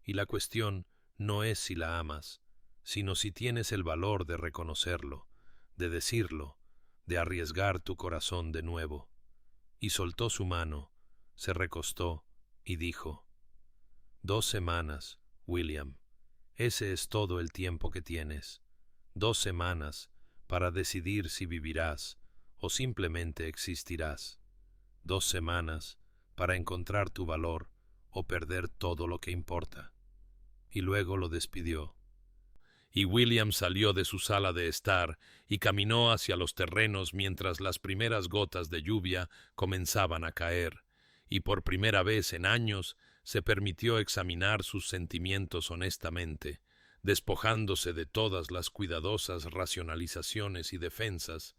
Y la cuestión no es si la amas, sino si tienes el valor de reconocerlo, de decirlo, de arriesgar tu corazón de nuevo». Y soltó su mano, se recostó y dijo: «2 semanas, William. Ese es todo el tiempo que tienes. 2 semanas para decidir si vivirás o simplemente existirás. 2 semanas para encontrar tu valor o perder todo lo que importa». Y luego lo despidió. Y William salió de su sala de estar y caminó hacia los terrenos mientras las primeras gotas de lluvia comenzaban a caer, y por primera vez en años se permitió examinar sus sentimientos honestamente, despojándose de todas las cuidadosas racionalizaciones y defensas,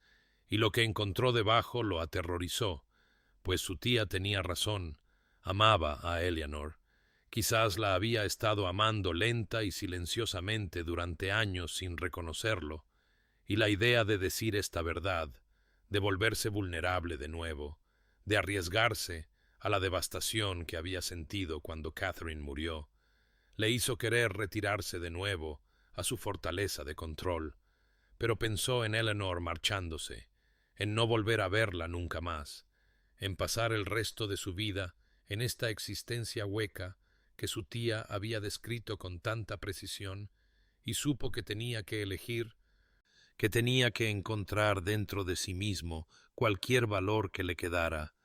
y lo que encontró debajo lo aterrorizó, pues su tía tenía razón, amaba a Eleanor. Quizás la había estado amando lenta y silenciosamente durante años sin reconocerlo, y la idea de decir esta verdad, de volverse vulnerable de nuevo, de arriesgarse a la devastación que había sentido cuando Catherine murió, le hizo querer retirarse de nuevo a su fortaleza de control, pero pensó en Eleanor marchándose, en no volver a verla nunca más, en pasar el resto de su vida en esta existencia hueca que su tía había descrito con tanta precisión, y supo que tenía que elegir, que tenía que encontrar dentro de sí mismo cualquier valor que le quedara,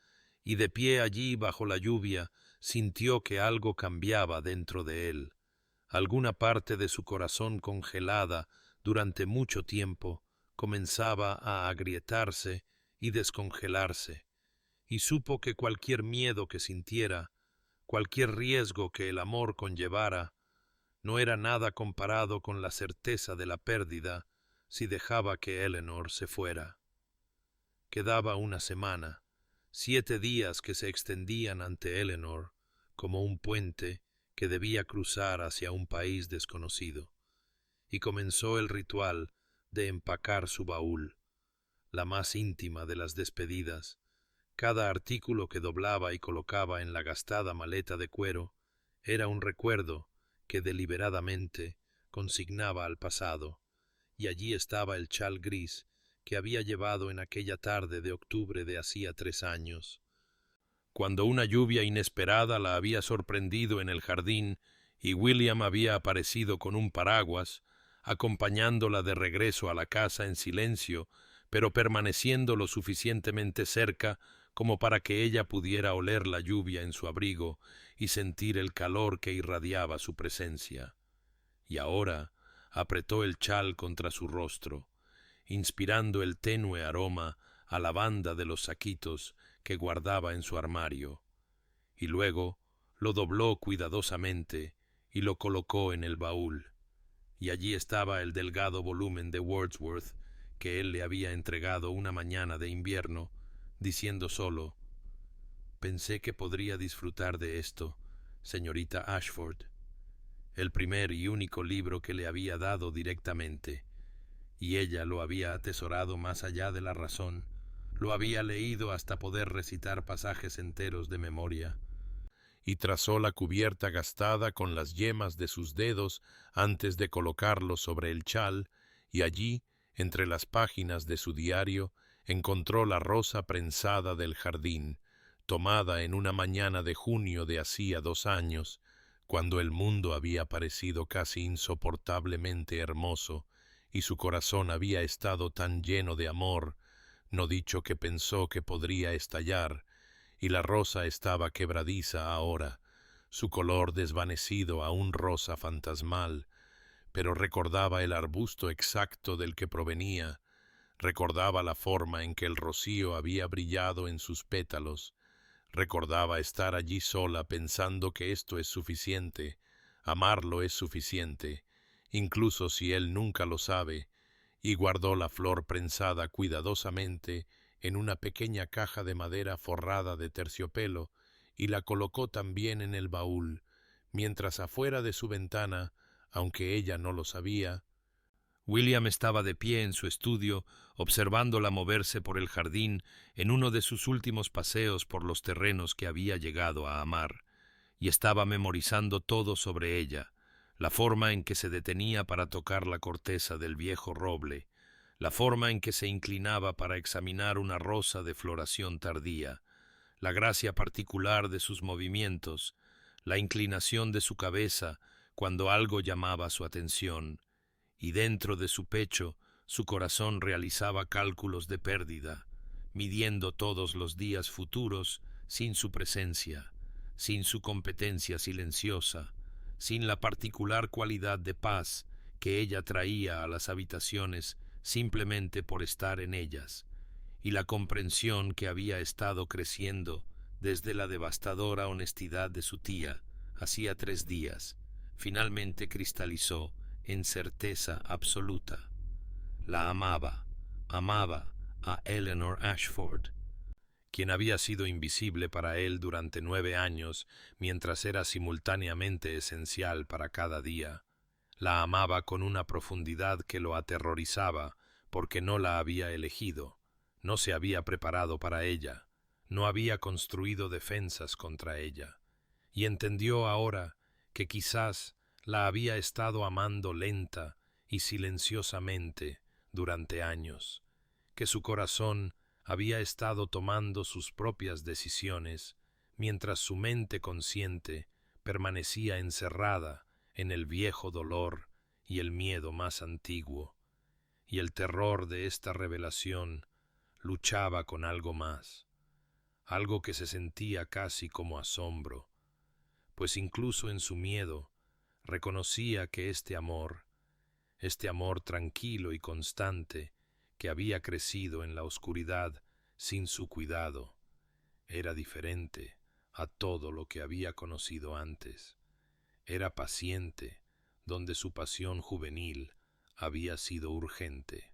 y de pie allí bajo la lluvia sintió que algo cambiaba dentro de él. Alguna parte de su corazón congelada durante mucho tiempo comenzaba a agrietarse y descongelarse, y supo que cualquier miedo que sintiera, cualquier riesgo que el amor conllevara, no era nada comparado con la certeza de la pérdida si dejaba que Eleanor se fuera. Quedaba una semana, 7 días que se extendían ante Eleanor como un puente que debía cruzar hacia un país desconocido, y comenzó el ritual de empacar su baúl. la más íntima de las despedidas. Cada artículo que doblaba y colocaba en la gastada maleta de cuero era un recuerdo que deliberadamente consignaba al pasado, y allí estaba el chal gris que había llevado en aquella tarde de octubre de hacía 3 años, cuando una lluvia inesperada la había sorprendido en el jardín y William había aparecido con un paraguas, acompañándola de regreso a la casa en silencio, pero permaneciendo lo suficientemente cerca como para que ella pudiera oler la lluvia en su abrigo y sentir el calor que irradiaba su presencia. Y ahora apretó el chal contra su rostro, inspirando el tenue aroma a lavanda de los saquitos que guardaba en su armario, y luego lo dobló cuidadosamente y lo colocó en el baúl, y allí estaba el delgado volumen de Wordsworth que él le había entregado una mañana de invierno, diciendo solo: «Pensé que podría disfrutar de esto, señorita Ashford», el primer y único libro que le había dado directamente, y ella lo había atesorado más allá de la razón, lo había leído hasta poder recitar pasajes enteros de memoria, y trazó la cubierta gastada con las yemas de sus dedos antes de colocarlo sobre el chal, y allí, entre las páginas de su diario, encontró la rosa prensada del jardín, tomada en una mañana de junio de hacía 2 años, cuando el mundo había parecido casi insoportablemente hermoso, y su corazón había estado tan lleno de amor, no dicho que pensó que podría estallar, y la rosa estaba quebradiza ahora, su color desvanecido a un rosa fantasmal, pero recordaba el arbusto exacto del que provenía, recordaba la forma en que el rocío había brillado en sus pétalos, recordaba estar allí sola pensando que esto es suficiente, amarlo es suficiente, incluso si él nunca lo sabe, y guardó la flor prensada cuidadosamente en una pequeña caja de madera forrada de terciopelo y la colocó también en el baúl, mientras afuera de su ventana, aunque ella no lo sabía, William estaba de pie en su estudio, observándola moverse por el jardín en uno de sus últimos paseos por los terrenos que había llegado a amar, y estaba memorizando todo sobre ella, la forma en que se detenía para tocar la corteza del viejo roble, la forma en que se inclinaba para examinar una rosa de floración tardía, la gracia particular de sus movimientos, la inclinación de su cabeza cuando algo llamaba su atención, y dentro de su pecho su corazón realizaba cálculos de pérdida, midiendo todos los días futuros sin su presencia, sin su competencia silenciosa, sin la particular cualidad de paz que ella traía a las habitaciones simplemente por estar en ellas, y la comprensión que había estado creciendo desde la devastadora honestidad de su tía hacía 3 días, finalmente cristalizó en certeza absoluta. La amaba a Eleanor Ashford, quien había sido invisible para él durante 9 años, mientras era simultáneamente esencial para cada día. La amaba con una profundidad que lo aterrorizaba, porque no la había elegido, no se había preparado para ella, no había construido defensas contra ella, y entendió ahora que quizás la había estado amando lenta y silenciosamente durante años, que su corazón había estado tomando sus propias decisiones, mientras su mente consciente permanecía encerrada en el viejo dolor y el miedo más antiguo, y el terror de esta revelación luchaba con algo más, algo que se sentía casi como asombro, pues incluso en su miedo reconocía que este amor tranquilo y constante que había crecido en la oscuridad sin su cuidado, era diferente a todo lo que había conocido antes. Era paciente, donde su pasión juvenil había sido urgente.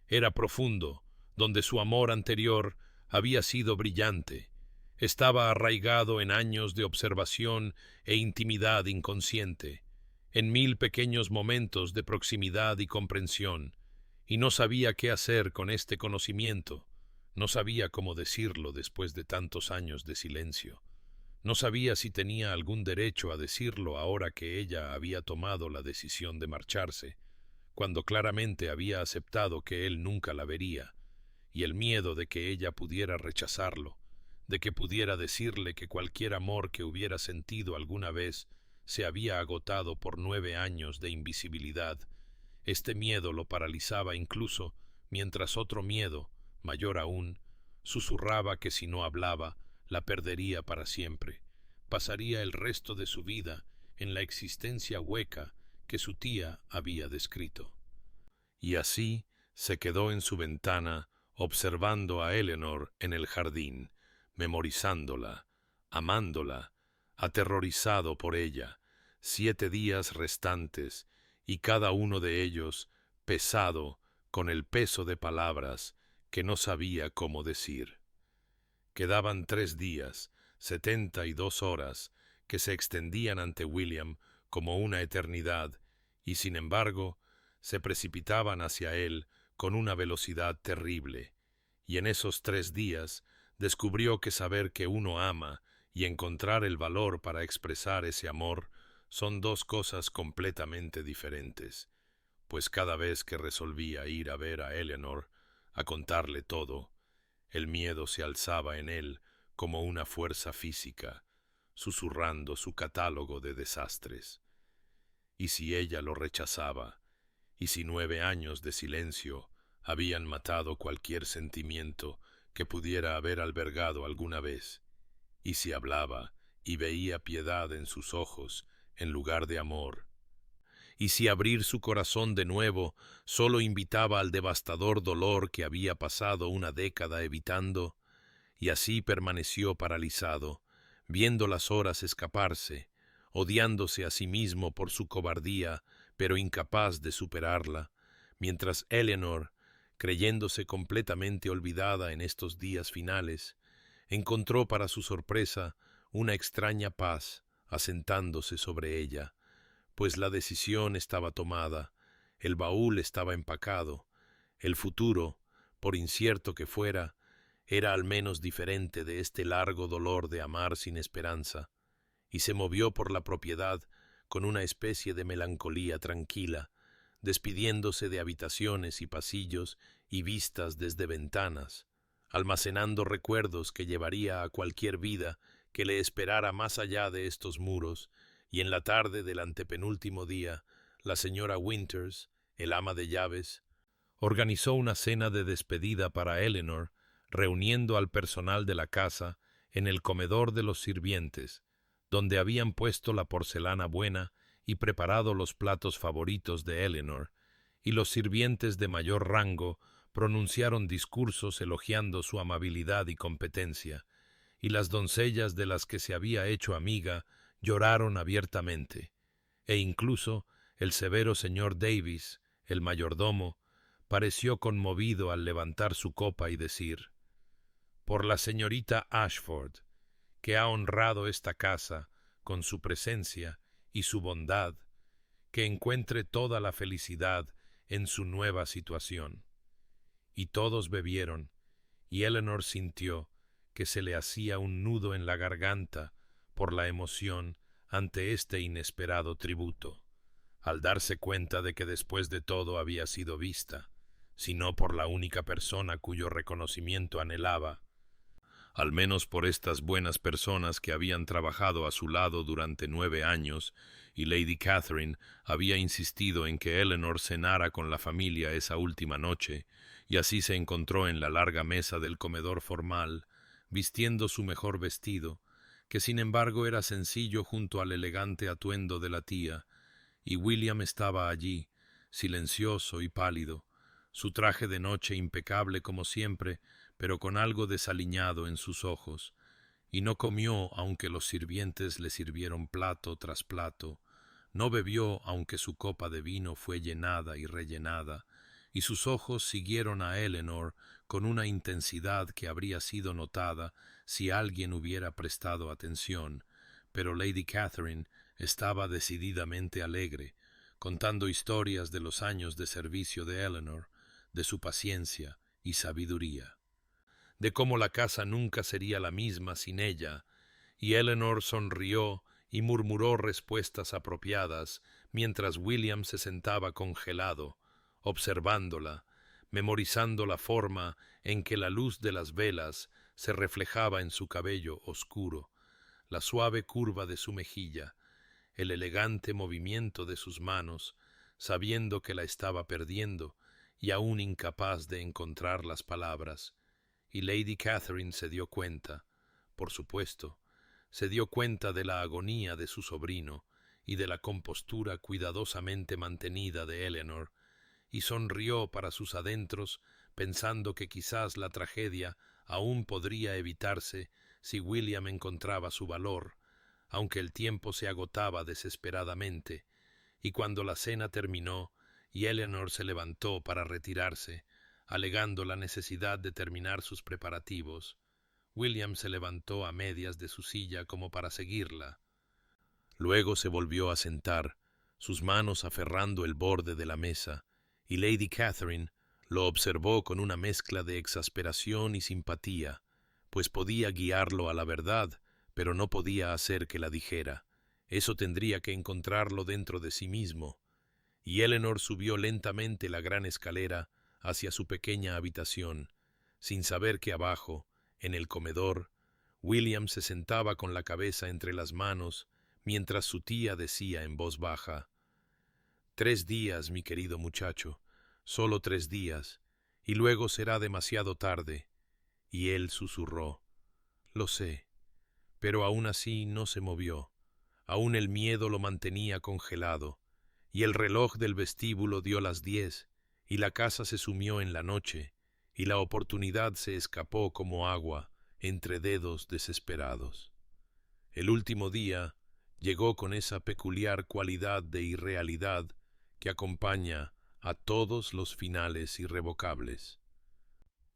Era profundo, donde su amor anterior había sido brillante. Estaba arraigado en años de observación e intimidad inconsciente, en 1000 pequeños momentos de proximidad y comprensión, y no sabía qué hacer con este conocimiento. No sabía cómo decirlo después de tantos años de silencio. No sabía si tenía algún derecho a decirlo ahora que ella había tomado la decisión de marcharse, cuando claramente había aceptado que él nunca la vería, y el miedo de que ella pudiera rechazarlo, de que pudiera decirle que cualquier amor que hubiera sentido alguna vez se había agotado por 9 años de invisibilidad. Este miedo lo paralizaba incluso, mientras otro miedo, mayor aún, susurraba que si no hablaba, la perdería para siempre. Pasaría el resto de su vida en la existencia hueca que su tía había descrito. Y así se quedó en su ventana, observando a Eleanor en el jardín, memorizándola, amándola, aterrorizado por ella, 7 días restantes, y cada uno de ellos pesado con el peso de palabras que no sabía cómo decir. Quedaban 3 días, 72 horas, que se extendían ante William como una eternidad, y sin embargo se precipitaban hacia él con una velocidad terrible, y en esos 3 días descubrió que saber que uno ama y encontrar el valor para expresar ese amor son 2 cosas completamente diferentes, pues cada vez que resolvía ir a ver a Eleanor, a contarle todo, el miedo se alzaba en él como una fuerza física, susurrando su catálogo de desastres. Y si ella lo rechazaba, y si 9 años de silencio habían matado cualquier sentimiento que pudiera haber albergado alguna vez, y si hablaba y veía piedad en sus ojos en lugar de amor, y si abrir su corazón de nuevo solo invitaba al devastador dolor que había pasado una década evitando, y así permaneció paralizado, viendo las horas escaparse, odiándose a sí mismo por su cobardía, pero incapaz de superarla, mientras Eleanor, creyéndose completamente olvidada en estos días finales, encontró para su sorpresa una extraña paz asentándose sobre ella, pues la decisión estaba tomada, el baúl estaba empacado, el futuro, por incierto que fuera, era al menos diferente de este largo dolor de amar sin esperanza, y se movió por la propiedad con una especie de melancolía tranquila, despidiéndose de habitaciones y pasillos y vistas desde ventanas, almacenando recuerdos que llevaría a cualquier vida que le esperara más allá de estos muros, y en la tarde del antepenúltimo día, la señora Winters, el ama de llaves, organizó una cena de despedida para Eleanor, reuniendo al personal de la casa en el comedor de los sirvientes, donde habían puesto la porcelana buena y preparado los platos favoritos de Eleanor, y los sirvientes de mayor rango pronunciaron discursos elogiando su amabilidad y competencia, y las doncellas de las que se había hecho amiga lloraron abiertamente, e incluso el severo señor Davis, el mayordomo, pareció conmovido al levantar su copa y decir: «Por la señorita Ashford, que ha honrado esta casa con su presencia y su bondad, que encuentre toda la felicidad en su nueva situación». Y todos bebieron, y Eleanor sintió que se le hacía un nudo en la garganta por la emoción ante este inesperado tributo, al darse cuenta de que después de todo había sido vista, si no por la única persona cuyo reconocimiento anhelaba, al menos por estas buenas personas que habían trabajado a su lado durante 9 años, y Lady Catherine había insistido en que Eleanor cenara con la familia esa última noche, y así se encontró en la larga mesa del comedor formal, vistiendo su mejor vestido, que sin embargo era sencillo junto al elegante atuendo de la tía, y William estaba allí, silencioso y pálido, su traje de noche impecable como siempre, pero con algo desaliñado en sus ojos, y no comió aunque los sirvientes le sirvieron plato tras plato, no bebió aunque su copa de vino fue llenada y rellenada, y sus ojos siguieron a Eleanor con una intensidad que habría sido notada si alguien hubiera prestado atención, pero Lady Catherine estaba decididamente alegre, contando historias de los años de servicio de Eleanor, de su paciencia y sabiduría, de cómo la casa nunca sería la misma sin ella, y Eleanor sonrió y murmuró respuestas apropiadas mientras William se sentaba congelado, observándola, memorizando la forma en que la luz de las velas se reflejaba en su cabello oscuro, la suave curva de su mejilla, el elegante movimiento de sus manos, sabiendo que la estaba perdiendo y aún incapaz de encontrar las palabras. Y Lady Catherine se dio cuenta, por supuesto, se dio cuenta de la agonía de su sobrino y de la compostura cuidadosamente mantenida de Eleanor, y sonrió para sus adentros, pensando que quizás la tragedia aún podría evitarse si William encontraba su valor, aunque el tiempo se agotaba desesperadamente, y cuando la cena terminó y Eleanor se levantó para retirarse, alegando la necesidad de terminar sus preparativos, William se levantó a medias de su silla como para seguirla. Luego se volvió a sentar, sus manos aferrando el borde de la mesa, y Lady Catherine lo observó con una mezcla de exasperación y simpatía, pues podía guiarlo a la verdad, pero no podía hacer que la dijera. Eso tendría que encontrarlo dentro de sí mismo. Y Eleanor subió lentamente la gran escalera hacia su pequeña habitación, sin saber que abajo, en el comedor, William se sentaba con la cabeza entre las manos, mientras su tía decía en voz baja: «3 días, mi querido muchacho, solo 3 días, y luego será demasiado tarde». Y él susurró: «Lo sé». Pero aún así no se movió. Aún el miedo lo mantenía congelado, y el reloj del vestíbulo dio las 10, y la casa se sumió en la noche, y la oportunidad se escapó como agua entre dedos desesperados. El último día llegó con esa peculiar cualidad de irrealidad que acompaña a todos los finales irrevocables.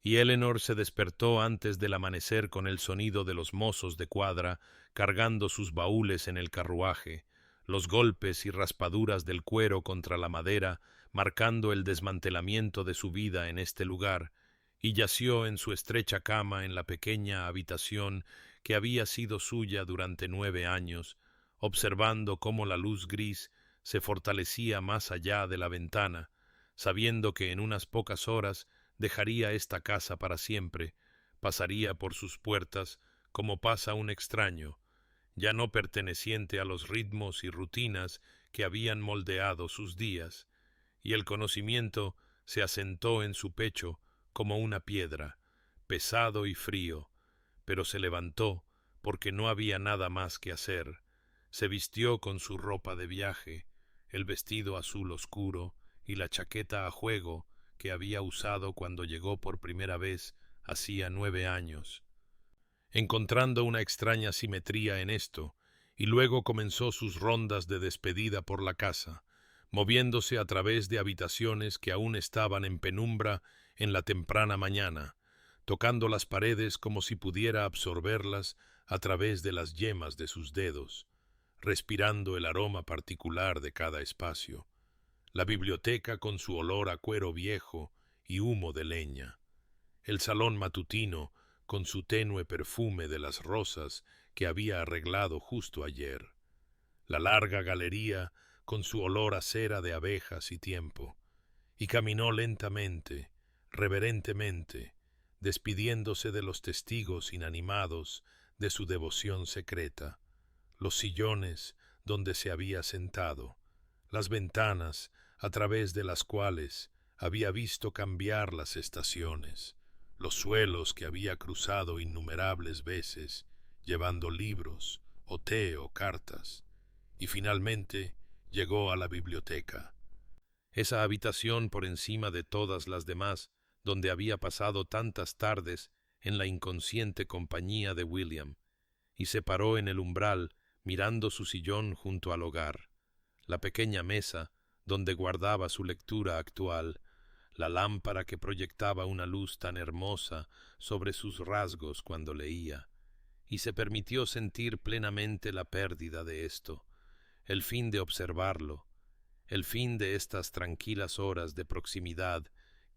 Y Eleanor se despertó antes del amanecer con el sonido de los mozos de cuadra cargando sus baúles en el carruaje, los golpes y raspaduras del cuero contra la madera marcando el desmantelamiento de su vida en este lugar, y yació en su estrecha cama en la pequeña habitación que había sido suya durante 9 años, observando cómo la luz gris se fortalecía más allá de la ventana, sabiendo que en unas pocas horas dejaría esta casa para siempre, pasaría por sus puertas como pasa un extraño, ya no perteneciente a los ritmos y rutinas que habían moldeado sus días, y el conocimiento se asentó en su pecho como una piedra, pesado y frío, pero se levantó porque no había nada más que hacer, se vistió con su ropa de viaje, el vestido azul oscuro y la chaqueta a juego que había usado cuando llegó por primera vez hacía 9 años, encontrando una extraña simetría en esto, y luego comenzó sus rondas de despedida por la casa, moviéndose a través de habitaciones que aún estaban en penumbra en la temprana mañana, tocando las paredes como si pudiera absorberlas a través de las yemas de sus dedos, respirando el aroma particular de cada espacio, la biblioteca con su olor a cuero viejo y humo de leña, el salón matutino con su tenue perfume de las rosas que había arreglado justo ayer, la larga galería con su olor a cera de abejas y tiempo, y caminó lentamente, reverentemente, despidiéndose de los testigos inanimados de su devoción secreta, los sillones donde se había sentado, las ventanas a través de las cuales había visto cambiar las estaciones, los suelos que había cruzado innumerables veces, llevando libros, o té o cartas, y finalmente llegó a la biblioteca, esa habitación por encima de todas las demás, donde había pasado tantas tardes en la inconsciente compañía de William, y se paró en el umbral mirando su sillón junto al hogar, la pequeña mesa donde guardaba su lectura actual, la lámpara que proyectaba una luz tan hermosa sobre sus rasgos cuando leía, y se permitió sentir plenamente la pérdida de esto, el fin de observarlo, el fin de estas tranquilas horas de proximidad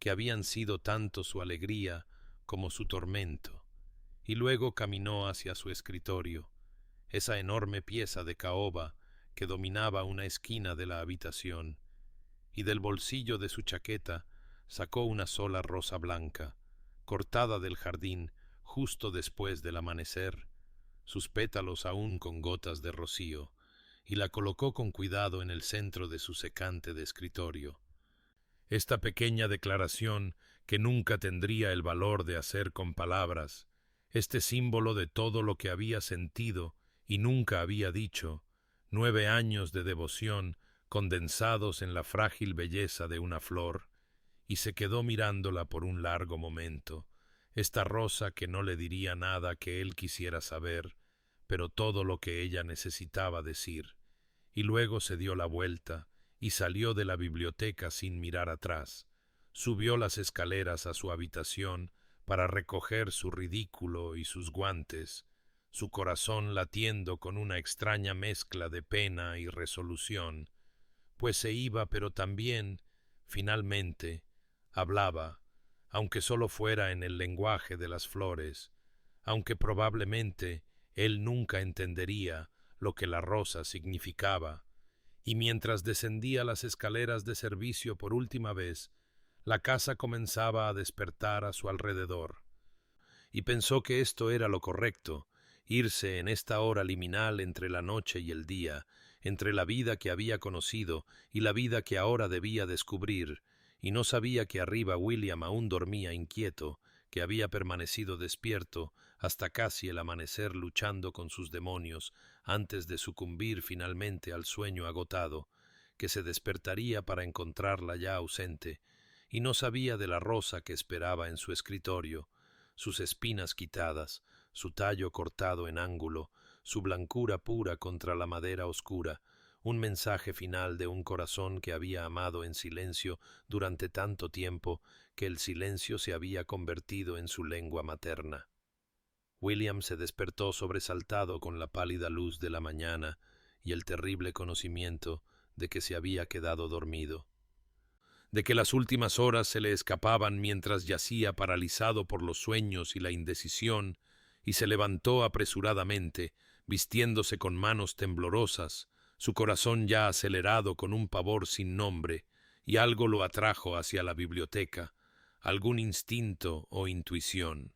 que habían sido tanto su alegría como su tormento, y luego caminó hacia su escritorio, esa enorme pieza de caoba que dominaba una esquina de la habitación, y del bolsillo de su chaqueta sacó una sola rosa blanca, cortada del jardín justo después del amanecer, sus pétalos aún con gotas de rocío, y la colocó con cuidado en el centro de su secante de escritorio. Esta pequeña declaración, que nunca tendría el valor de hacer con palabras, este símbolo de todo lo que había sentido y nunca había dicho, 9 años de devoción condensados en la frágil belleza de una flor, y se quedó mirándola por un largo momento, esta rosa que no le diría nada que él quisiera saber, pero todo lo que ella necesitaba decir, y luego se dio la vuelta y salió de la biblioteca sin mirar atrás, subió las escaleras a su habitación para recoger su ridículo y sus guantes, su corazón latiendo con una extraña mezcla de pena y resolución, pues se iba, pero también, finalmente, hablaba, aunque solo fuera en el lenguaje de las flores, aunque probablemente él nunca entendería lo que la rosa significaba, y mientras descendía las escaleras de servicio por última vez, la casa comenzaba a despertar a su alrededor, y pensó que esto era lo correcto, irse en esta hora liminal entre la noche y el día, entre la vida que había conocido y la vida que ahora debía descubrir, y no sabía que arriba William aún dormía inquieto, que había permanecido despierto hasta casi el amanecer luchando con sus demonios antes de sucumbir finalmente al sueño agotado, que se despertaría para encontrarla ya ausente, y no sabía de la rosa que esperaba en su escritorio, sus espinas quitadas, su tallo cortado en ángulo, su blancura pura contra la madera oscura, un mensaje final de un corazón que había amado en silencio durante tanto tiempo que el silencio se había convertido en su lengua materna. William se despertó sobresaltado con la pálida luz de la mañana y el terrible conocimiento de que se había quedado dormido, de que las últimas horas se le escapaban mientras yacía paralizado por los sueños y la indecisión, y se levantó apresuradamente, vistiéndose con manos temblorosas, su corazón ya acelerado con un pavor sin nombre, y algo lo atrajo hacia la biblioteca, algún instinto o intuición.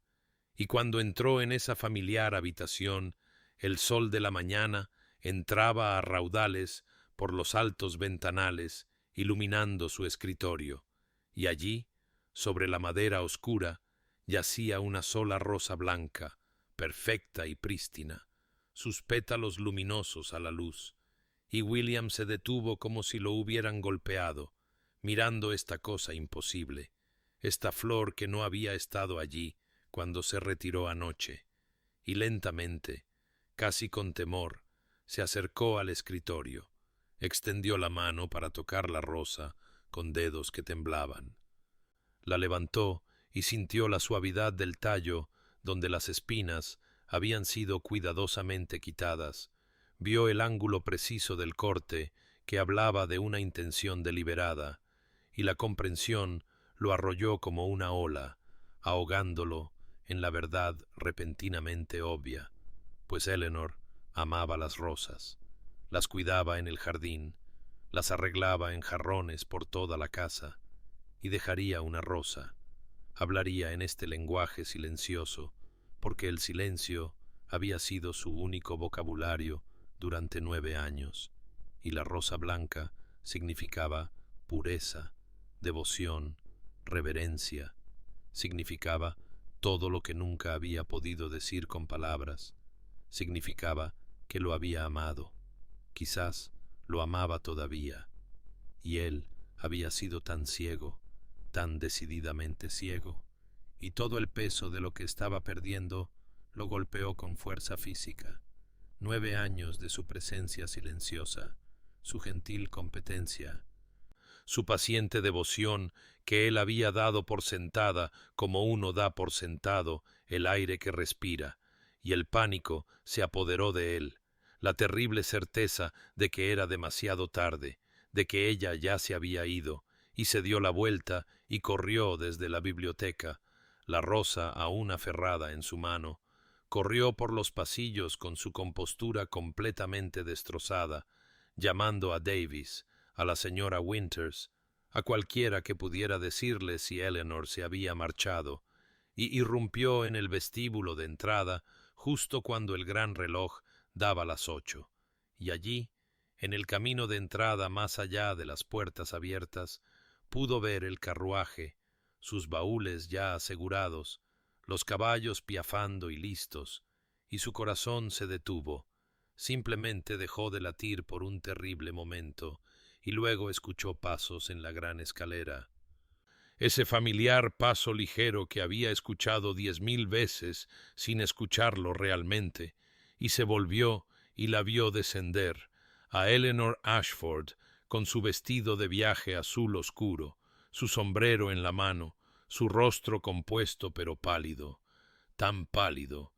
Y cuando entró en esa familiar habitación, el sol de la mañana entraba a raudales por los altos ventanales, iluminando su escritorio, y allí, sobre la madera oscura, yacía una sola rosa blanca, perfecta y prístina, sus pétalos luminosos a la luz, y William se detuvo como si lo hubieran golpeado, mirando esta cosa imposible, esta flor que no había estado allí cuando se retiró anoche, y lentamente, casi con temor, se acercó al escritorio, extendió la mano para tocar la rosa con dedos que temblaban. La levantó y sintió la suavidad del tallo donde las espinas habían sido cuidadosamente quitadas, vio el ángulo preciso del corte que hablaba de una intención deliberada, y la comprensión lo arrolló como una ola, ahogándolo en la verdad repentinamente obvia, pues Eleanor amaba las rosas, las cuidaba en el jardín, las arreglaba en jarrones por toda la casa, y dejaría una rosa, hablaría en este lenguaje silencioso, porque el silencio había sido su único vocabulario durante 9 años, y la rosa blanca significaba pureza, devoción, reverencia, significaba todo lo que nunca había podido decir con palabras, significaba que lo había amado, quizás lo amaba todavía, y él había sido tan ciego, tan decididamente ciego, y todo el peso de lo que estaba perdiendo lo golpeó con fuerza física. 9 años de su presencia silenciosa, su gentil competencia, su paciente devoción que él había dado por sentada como uno da por sentado el aire que respira, y el pánico se apoderó de él, la terrible certeza de que era demasiado tarde, de que ella ya se había ido, y se dio la vuelta y corrió desde la biblioteca, la rosa aún aferrada en su mano. Corrió por los pasillos con su compostura completamente destrozada, llamando a Davis, a la señora Winters, a cualquiera que pudiera decirle si Eleanor se había marchado, y irrumpió en el vestíbulo de entrada justo cuando el gran reloj daba las 8, y allí, en el camino de entrada más allá de las puertas abiertas, pudo ver el carruaje, sus baúles ya asegurados, los caballos piafando y listos, y su corazón se detuvo, simplemente dejó de latir por un terrible momento, y luego escuchó pasos en la gran escalera. Ese familiar paso ligero que había escuchado 10.000 veces sin escucharlo realmente, y se volvió y la vio descender, a Eleanor Ashford, con su vestido de viaje azul oscuro, su sombrero en la mano, su rostro compuesto pero pálido, tan pálido,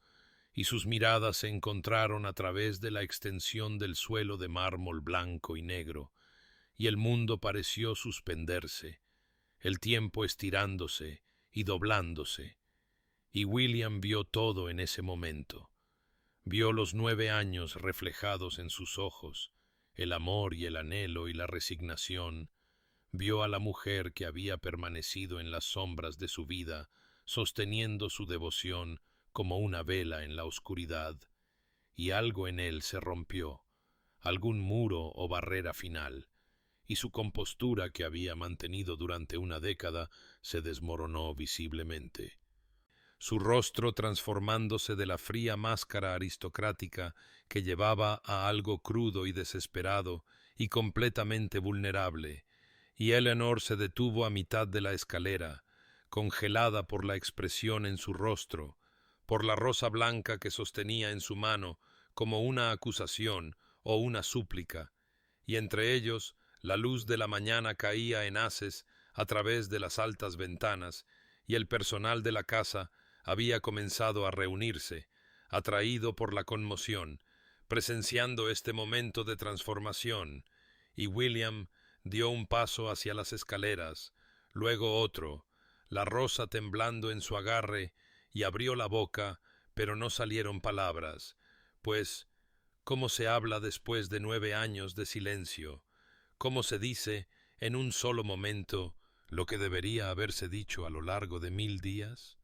y sus miradas se encontraron a través de la extensión del suelo de mármol blanco y negro, y el mundo pareció suspenderse, el tiempo estirándose y doblándose, y William vio todo en ese momento. Vio los 9 años reflejados en sus ojos, el amor y el anhelo y la resignación. Vio a la mujer que había permanecido en las sombras de su vida, sosteniendo su devoción como una vela en la oscuridad, y algo en él se rompió, algún muro o barrera final, y su compostura que había mantenido durante una década se desmoronó visiblemente. Su rostro transformándose de la fría máscara aristocrática que llevaba a algo crudo y desesperado y completamente vulnerable, y Eleanor se detuvo a mitad de la escalera, congelada por la expresión en su rostro, por la rosa blanca que sostenía en su mano como una acusación o una súplica, y entre ellos la luz de la mañana caía en haces a través de las altas ventanas, y el personal de la casa había comenzado a reunirse, atraído por la conmoción, presenciando este momento de transformación, y William dio un paso hacia las escaleras, luego otro, la rosa temblando en su agarre, y abrió la boca, pero no salieron palabras, pues, ¿cómo se habla después de 9 años de silencio? ¿Cómo se dice, en un solo momento, lo que debería haberse dicho a lo largo de 1000 días?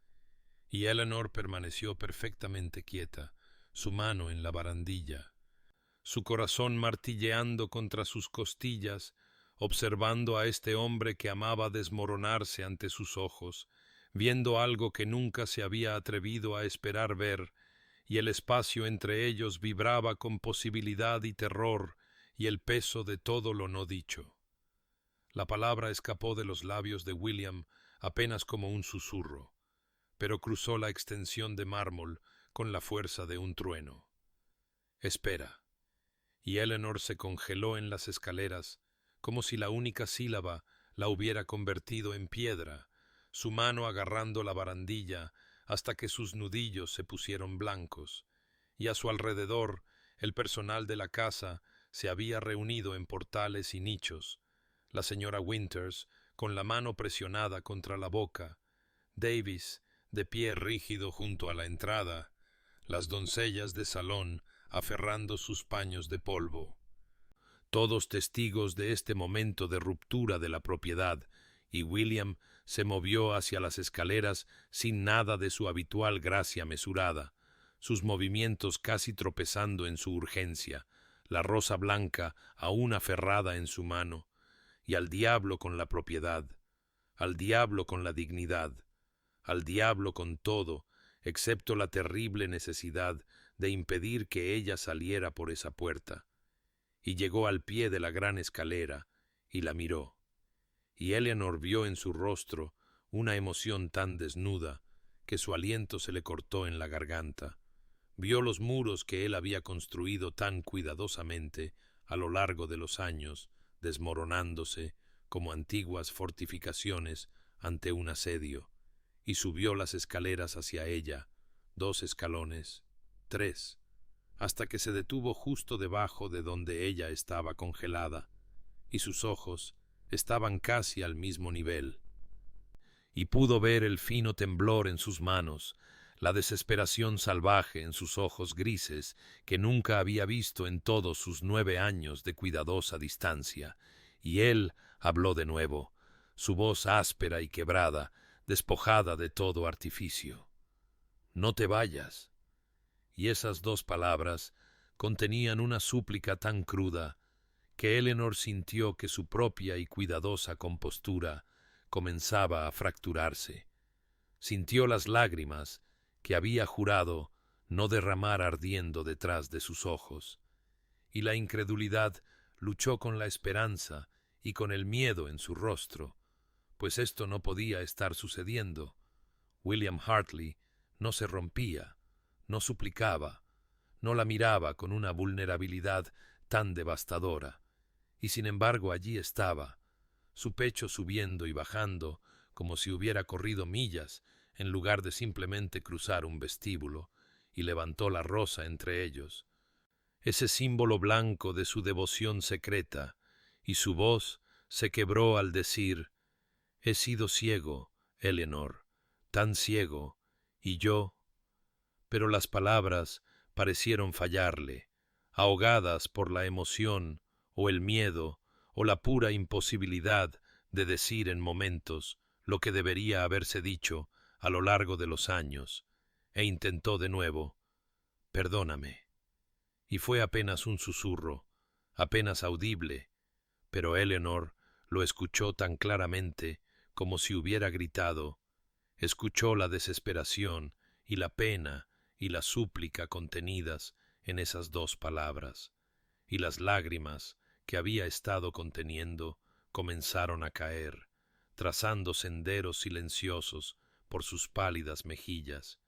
Y Eleanor permaneció perfectamente quieta, su mano en la barandilla, su corazón martilleando contra sus costillas, observando a este hombre que amaba desmoronarse ante sus ojos, viendo algo que nunca se había atrevido a esperar ver, y el espacio entre ellos vibraba con posibilidad y terror y el peso de todo lo no dicho. La palabra escapó de los labios de William apenas como un susurro, pero cruzó la extensión de mármol con la fuerza de un trueno. «Espera». Y Eleanor se congeló en las escaleras, como si la única sílaba la hubiera convertido en piedra, su mano agarrando la barandilla hasta que sus nudillos se pusieron blancos, y a su alrededor el personal de la casa se había reunido en portales y nichos, la señora Winters con la mano presionada contra la boca, Davis de pie rígido junto a la entrada, las doncellas de salón aferrando sus paños de polvo. Todos testigos de este momento de ruptura de la propiedad, y William se movió hacia las escaleras sin nada de su habitual gracia mesurada, sus movimientos casi tropezando en su urgencia, la rosa blanca aún aferrada en su mano, y al diablo con la propiedad, al diablo con la dignidad, al diablo con todo, excepto la terrible necesidad de impedir que ella saliera por esa puerta. Y llegó al pie de la gran escalera y la miró. Y Eleanor vio en su rostro una emoción tan desnuda que su aliento se le cortó en la garganta. Vio los muros que él había construido tan cuidadosamente a lo largo de los años, desmoronándose como antiguas fortificaciones ante un asedio, y subió las escaleras hacia ella, 2 escalones, 3, hasta que se detuvo justo debajo de donde ella estaba congelada, y sus ojos, estaban casi al mismo nivel. Y pudo ver el fino temblor en sus manos, la desesperación salvaje en sus ojos grises que nunca había visto en todos sus 9 años de cuidadosa distancia. Y él habló de nuevo, su voz áspera y quebrada, despojada de todo artificio. «No te vayas». Y esas 2 palabras contenían una súplica tan cruda que Eleanor sintió que su propia y cuidadosa compostura comenzaba a fracturarse. Sintió las lágrimas que había jurado no derramar ardiendo detrás de sus ojos, y la incredulidad luchó con la esperanza y con el miedo en su rostro, pues esto no podía estar sucediendo. William Hartley no se rompía, no suplicaba, no la miraba con una vulnerabilidad tan devastadora, y sin embargo allí estaba, su pecho subiendo y bajando como si hubiera corrido millas en lugar de simplemente cruzar un vestíbulo, y levantó la rosa entre ellos, ese símbolo blanco de su devoción secreta, y su voz se quebró al decir: «He sido ciego, Eleanor, tan ciego, y yo». Pero las palabras parecieron fallarle, ahogadas por la emoción o el miedo o la pura imposibilidad de decir en momentos lo que debería haberse dicho a lo largo de los años, e intentó de nuevo: «Perdóname». Y fue apenas un susurro, apenas audible, pero Eleanor lo escuchó tan claramente como si hubiera gritado. Escuchó la desesperación y la pena y la súplica contenidas en esas 2 palabras, y las lágrimas que había estado conteniendo comenzaron a caer, trazando senderos silenciosos por sus pálidas mejillas,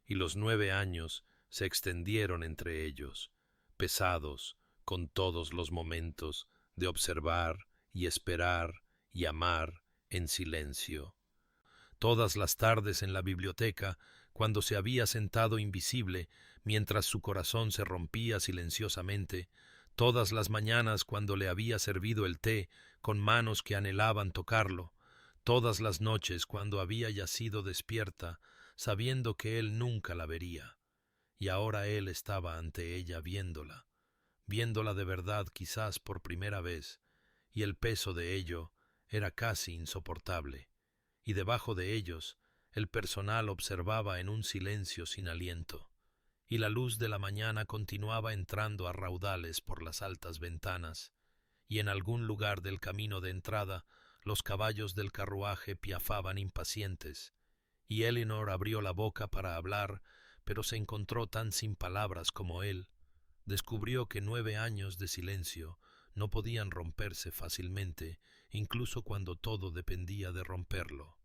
y los 9 años se extendieron entre ellos, pesados con todos los momentos de observar y esperar y amar en silencio. Todas las tardes en la biblioteca, cuando se había sentado invisible mientras su corazón se rompía silenciosamente, todas las mañanas cuando le había servido el té con manos que anhelaban tocarlo, todas las noches cuando había yacido despierta, sabiendo que él nunca la vería, y ahora él estaba ante ella viéndola de verdad quizás por primera vez, y el peso de ello era casi insoportable, y debajo de ellos el personal observaba en un silencio sin aliento, y la luz de la mañana continuaba entrando a raudales por las altas ventanas, y en algún lugar del camino de entrada los caballos del carruaje piafaban impacientes, y Eleanor abrió la boca para hablar, pero se encontró tan sin palabras como él. Descubrió que 9 años de silencio no podían romperse fácilmente, incluso cuando todo dependía de romperlo.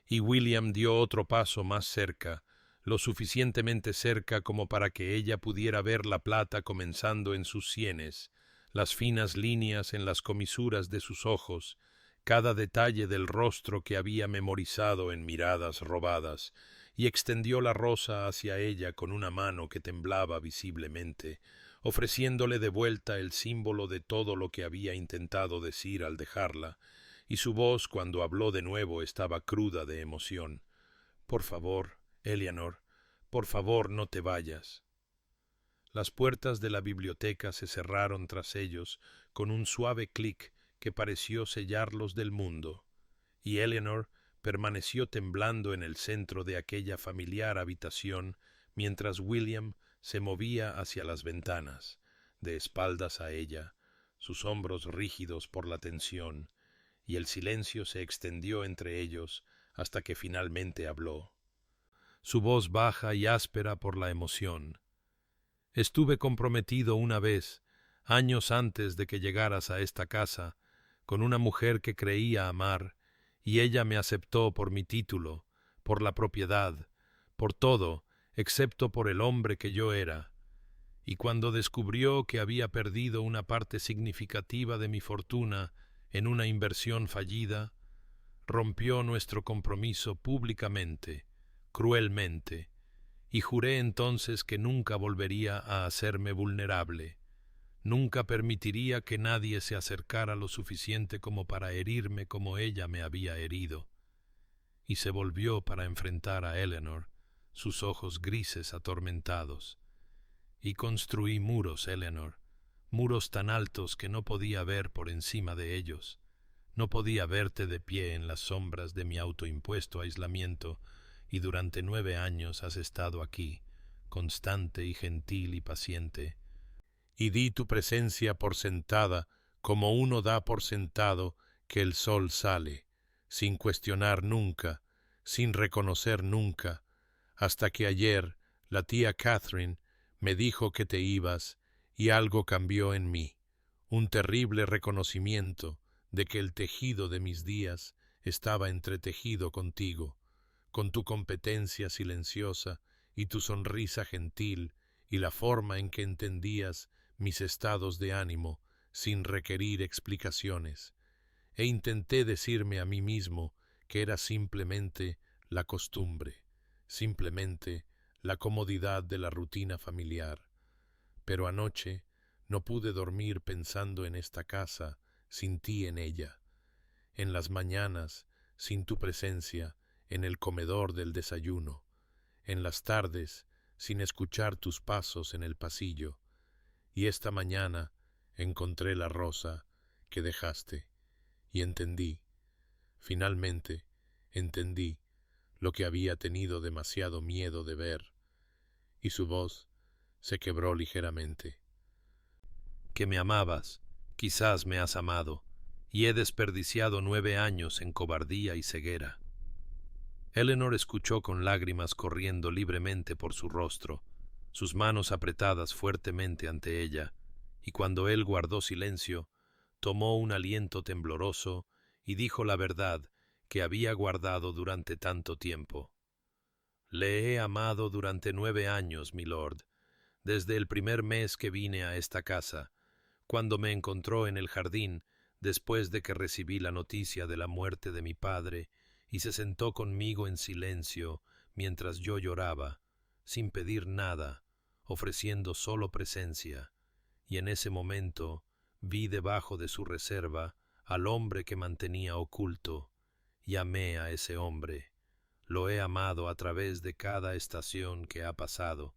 Y William dio otro paso más cerca, lo suficientemente cerca como para que ella pudiera ver la plata comenzando en sus sienes, las finas líneas en las comisuras de sus ojos, cada detalle del rostro que había memorizado en miradas robadas, y extendió la rosa hacia ella con una mano que temblaba visiblemente, ofreciéndole de vuelta el símbolo de todo lo que había intentado decir al dejarla, y su voz cuando habló de nuevo estaba cruda de emoción. «Por favor, Eleanor, por favor no te vayas». Las puertas de la biblioteca se cerraron tras ellos con un suave clic que pareció sellarlos del mundo, y Eleanor permaneció temblando en el centro de aquella familiar habitación mientras William se movía hacia las ventanas, de espaldas a ella, sus hombros rígidos por la tensión, y el silencio se extendió entre ellos hasta que finalmente habló. Su voz baja y áspera por la emoción. «Estuve comprometido una vez, años antes de que llegaras a esta casa, con una mujer que creía amar, y ella me aceptó por mi título, por la propiedad, por todo, excepto por el hombre que yo era. Y cuando descubrió que había perdido una parte significativa de mi fortuna en una inversión fallida, rompió nuestro compromiso públicamente, cruelmente, y juré entonces que nunca volvería a hacerme vulnerable. Nunca permitiría que nadie se acercara lo suficiente como para herirme como ella me había herido. Y se volvió para enfrentar a Eleanor, sus ojos grises atormentados. Y construí muros, Eleanor, muros tan altos que no podía ver por encima de ellos. No podía verte de pie en las sombras de mi autoimpuesto aislamiento, y durante 9 años has estado aquí, constante y gentil y paciente. Y di tu presencia por sentada, como uno da por sentado que el sol sale, sin cuestionar nunca, sin reconocer nunca, hasta que ayer la tía Catherine me dijo que te ibas, y algo cambió en mí, un terrible reconocimiento de que el tejido de mis días estaba entretejido contigo, con tu competencia silenciosa y tu sonrisa gentil y la forma en que entendías mis estados de ánimo sin requerir explicaciones. E intenté decirme a mí mismo que era simplemente la costumbre, simplemente la comodidad de la rutina familiar. Pero anoche no pude dormir pensando en esta casa sin ti en ella, en las mañanas sin tu presencia en el comedor del desayuno, en las tardes sin escuchar tus pasos en el pasillo, y esta mañana encontré la rosa que dejaste y entendí, finalmente entendí lo que había tenido demasiado miedo de ver, y su voz se quebró ligeramente. Que me amabas, quizás me has amado, y he desperdiciado 9 años en cobardía y ceguera. Eleanor escuchó con lágrimas corriendo libremente por su rostro, sus manos apretadas fuertemente ante ella, y cuando él guardó silencio, tomó un aliento tembloroso y dijo la verdad que había guardado durante tanto tiempo. Le he amado durante 9 años, milord, desde el primer mes que vine a esta casa, cuando me encontró en el jardín después de que recibí la noticia de la muerte de mi padre, y se sentó conmigo en silencio mientras yo lloraba, sin pedir nada, ofreciendo solo presencia, y en ese momento vi debajo de su reserva al hombre que mantenía oculto, y amé a ese hombre. Lo he amado a través de cada estación que ha pasado,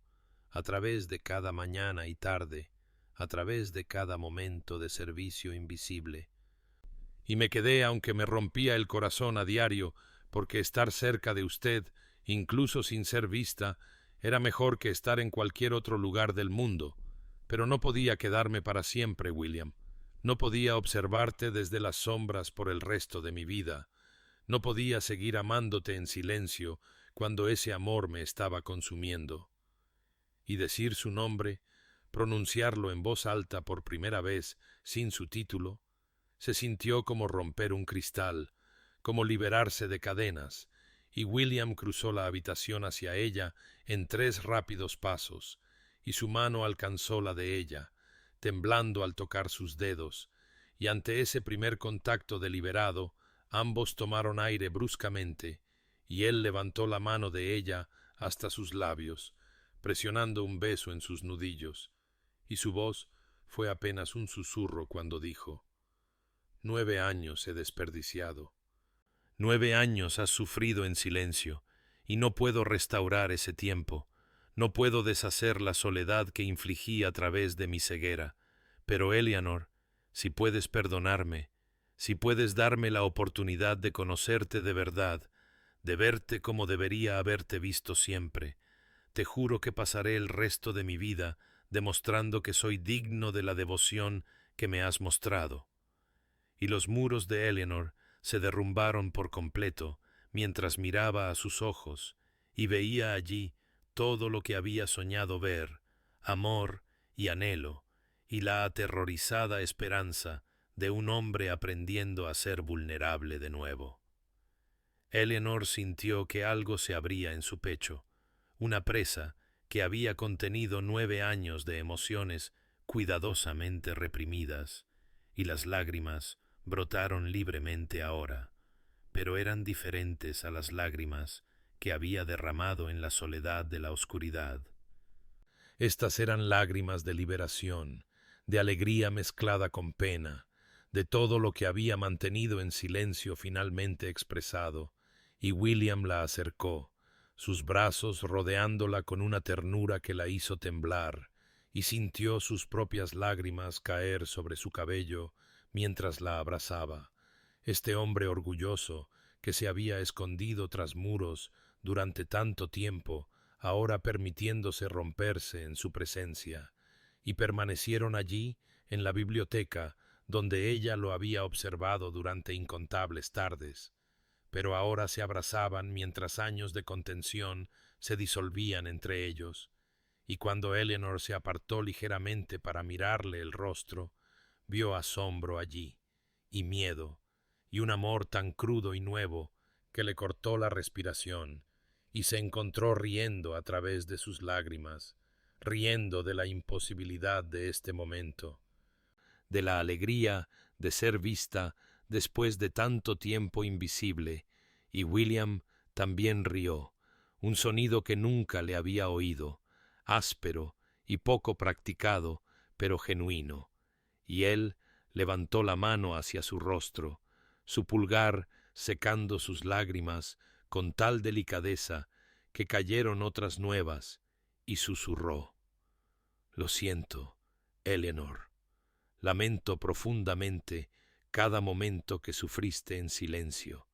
a través de cada mañana y tarde, a través de cada momento de servicio invisible. Y me quedé aunque me rompía el corazón a diario, porque estar cerca de usted, incluso sin ser vista, era mejor que estar en cualquier otro lugar del mundo. Pero no podía quedarme para siempre, William. No podía observarte desde las sombras por el resto de mi vida. No podía seguir amándote en silencio cuando ese amor me estaba consumiendo. Y decir su nombre, pronunciarlo en voz alta por primera vez sin su título, se sintió como romper un cristal, como liberarse de cadenas, y William cruzó la habitación hacia ella en 3 rápidos pasos, y su mano alcanzó la de ella, temblando al tocar sus dedos, y ante ese primer contacto deliberado, ambos tomaron aire bruscamente, y él levantó la mano de ella hasta sus labios, presionando un beso en sus nudillos, y su voz fue apenas un susurro cuando dijo: 9 años he desperdiciado. 9 años has sufrido en silencio, y no puedo restaurar ese tiempo. No puedo deshacer la soledad que infligí a través de mi ceguera. Pero, Eleanor, si puedes perdonarme, si puedes darme la oportunidad de conocerte de verdad, de verte como debería haberte visto siempre, te juro que pasaré el resto de mi vida demostrando que soy digno de la devoción que me has mostrado. Y los muros de Eleanor se derrumbaron por completo mientras miraba a sus ojos y veía allí todo lo que había soñado ver, amor y anhelo, y la aterrorizada esperanza de un hombre aprendiendo a ser vulnerable de nuevo. Eleanor sintió que algo se abría en su pecho, una presa que había contenido 9 años de emociones cuidadosamente reprimidas, y las lágrimas brotaron libremente ahora, pero eran diferentes a las lágrimas que había derramado en la soledad de la oscuridad. Estas eran lágrimas de liberación, de alegría mezclada con pena, de todo lo que había mantenido en silencio finalmente expresado, y William la acercó, sus brazos rodeándola con una ternura que la hizo temblar, y sintió sus propias lágrimas caer sobre su cabello mientras la abrazaba. Este hombre orgulloso, que se había escondido tras muros durante tanto tiempo, ahora permitiéndose romperse en su presencia, y permanecieron allí, en la biblioteca, donde ella lo había observado durante incontables tardes. Pero ahora se abrazaban mientras años de contención se disolvían entre ellos, y cuando Eleanor se apartó ligeramente para mirarle el rostro, vio asombro allí, y miedo, y un amor tan crudo y nuevo que le cortó la respiración, y se encontró riendo a través de sus lágrimas, riendo de la imposibilidad de este momento, de la alegría de ser vista después de tanto tiempo invisible, y William también rió, un sonido que nunca le había oído, áspero y poco practicado, pero genuino, y él levantó la mano hacia su rostro, su pulgar secando sus lágrimas con tal delicadeza que cayeron otras nuevas, y susurró: «Lo siento, Eleanor. Lamento profundamente cada momento que sufriste en silencio,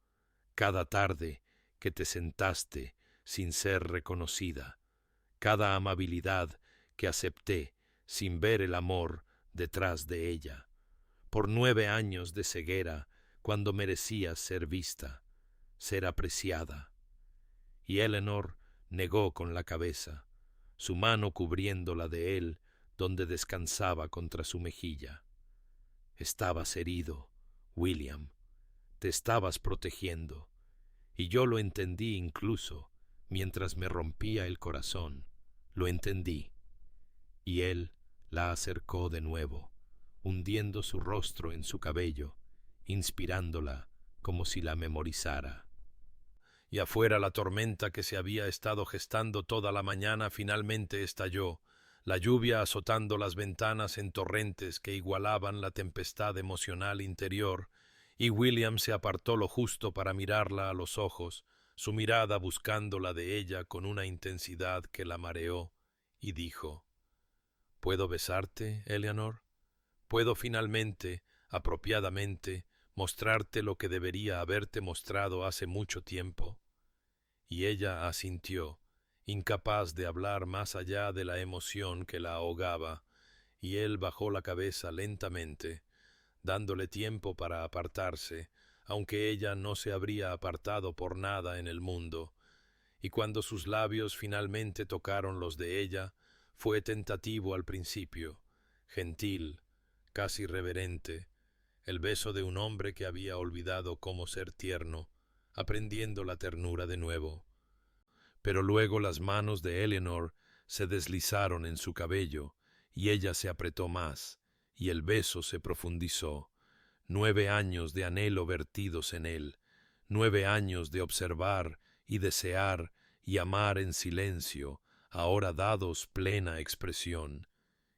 cada tarde que te sentaste sin ser reconocida, cada amabilidad que acepté sin ver el amor detrás de ella, por 9 años de ceguera cuando merecías ser vista, ser apreciada». Y Eleanor negó con la cabeza, su mano cubriendo la de él donde descansaba contra su mejilla. «Estabas herido, William, te estabas protegiendo, y yo lo entendí incluso mientras me rompía el corazón, lo entendí». Y él la acercó de nuevo, hundiendo su rostro en su cabello, inspirándola como si la memorizara. Y afuera la tormenta que se había estado gestando toda la mañana finalmente estalló, la lluvia azotando las ventanas en torrentes que igualaban la tempestad emocional interior, y William se apartó lo justo para mirarla a los ojos, su mirada buscando la de ella con una intensidad que la mareó, y dijo: «¿Puedo besarte, Eleanor? ¿Puedo finalmente, apropiadamente, mostrarte lo que debería haberte mostrado hace mucho tiempo?» Y ella asintió, incapaz de hablar más allá de la emoción que la ahogaba, y él bajó la cabeza lentamente, dándole tiempo para apartarse, aunque ella no se habría apartado por nada en el mundo, y cuando sus labios finalmente tocaron los de ella, fue tentativo al principio, gentil, casi reverente, el beso de un hombre que había olvidado cómo ser tierno, aprendiendo la ternura de nuevo. Pero luego las manos de Eleanor se deslizaron en su cabello, y ella se apretó más, y el beso se profundizó. 9 años de anhelo vertidos en él, 9 años de observar y desear y amar en silencio, ahora dados plena expresión.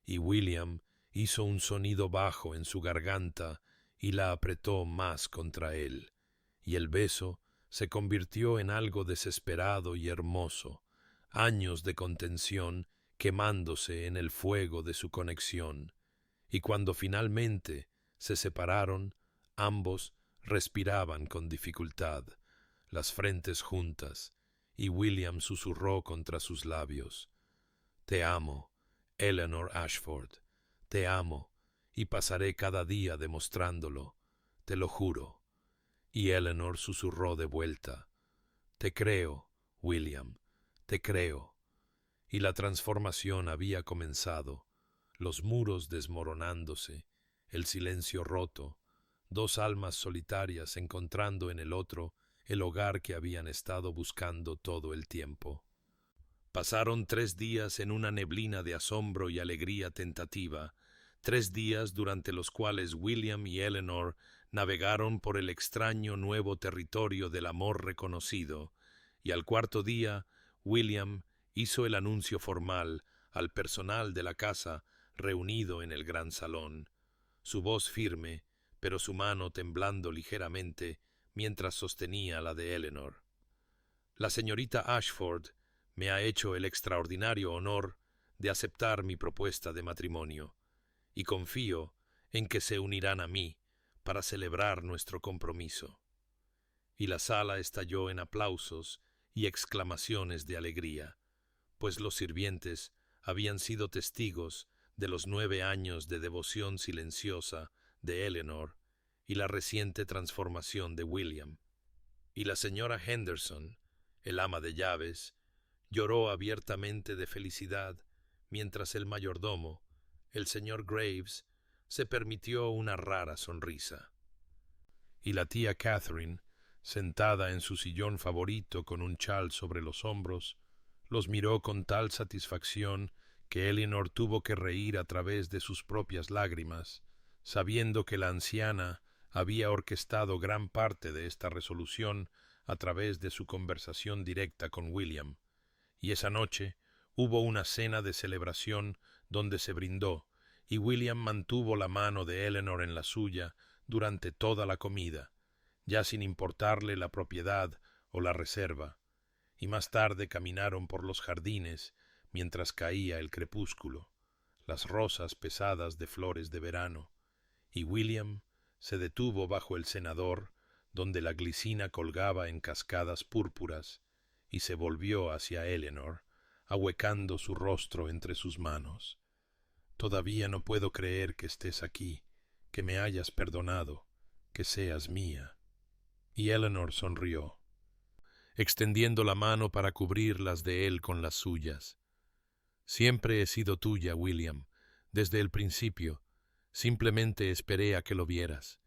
Y William hizo un sonido bajo en su garganta y la apretó más contra él, y el beso se convirtió en algo desesperado y hermoso, años de contención quemándose en el fuego de su conexión, y cuando finalmente se separaron, ambos respiraban con dificultad, las frentes juntas, y William susurró contra sus labios: «Te amo, Eleanor Ashford, te amo, y pasaré cada día demostrándolo, te lo juro». Y Eleanor susurró de vuelta: «Te creo, William, te creo». Y la transformación había comenzado, los muros desmoronándose, el silencio roto, 2 almas solitarias encontrando en el otro el hogar que habían estado buscando todo el tiempo. Pasaron 3 días en una neblina de asombro y alegría tentativa, 3 días durante los cuales William y Eleanor navegaron por el extraño nuevo territorio del amor reconocido, y al 4.º día William hizo el anuncio formal al personal de la casa reunido en el gran salón, su voz firme, pero su mano temblando ligeramente mientras sostenía la de Eleanor. La señorita Ashford me ha hecho el extraordinario honor de aceptar mi propuesta de matrimonio, y confío en que se unirán a mí para celebrar nuestro compromiso. Y la sala estalló en aplausos y exclamaciones de alegría, pues los sirvientes habían sido testigos de los 9 años de devoción silenciosa de Eleanor y la reciente transformación de William. Y la señora Henderson, el ama de llaves, lloró abiertamente de felicidad, mientras el mayordomo, el señor Graves, se permitió una rara sonrisa. Y la tía Catherine, sentada en su sillón favorito con un chal sobre los hombros, los miró con tal satisfacción que Eleanor tuvo que reír a través de sus propias lágrimas, sabiendo que la anciana había orquestado gran parte de esta resolución a través de su conversación directa con William. Y esa noche hubo una cena de celebración donde se brindó, y William mantuvo la mano de Eleanor en la suya durante toda la comida, ya sin importarle la propiedad o la reserva, y más tarde caminaron por los jardines mientras caía el crepúsculo, las rosas pesadas de flores de verano, y William se detuvo bajo el cenador, donde la glicina colgaba en cascadas púrpuras, y se volvió hacia Eleanor, ahuecando su rostro entre sus manos. «Todavía no puedo creer que estés aquí, que me hayas perdonado, que seas mía». Y Eleanor sonrió, extendiendo la mano para cubrir las de él con las suyas. «Siempre he sido tuya, William, desde el principio. Simplemente esperé a que lo vieras».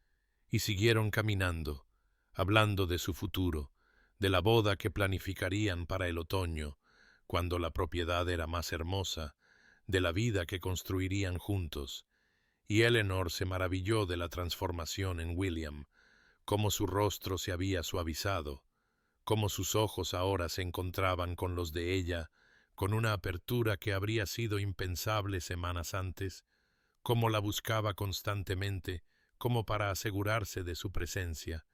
Y siguieron caminando, hablando de su futuro, de la boda que planificarían para el otoño, cuando la propiedad era más hermosa, de la vida que construirían juntos. Y Eleanor se maravilló de la transformación en William, cómo su rostro se había suavizado, cómo sus ojos ahora se encontraban con los de ella, con una apertura que habría sido impensable semanas antes, cómo la buscaba constantemente, como para asegurarse de su presencia,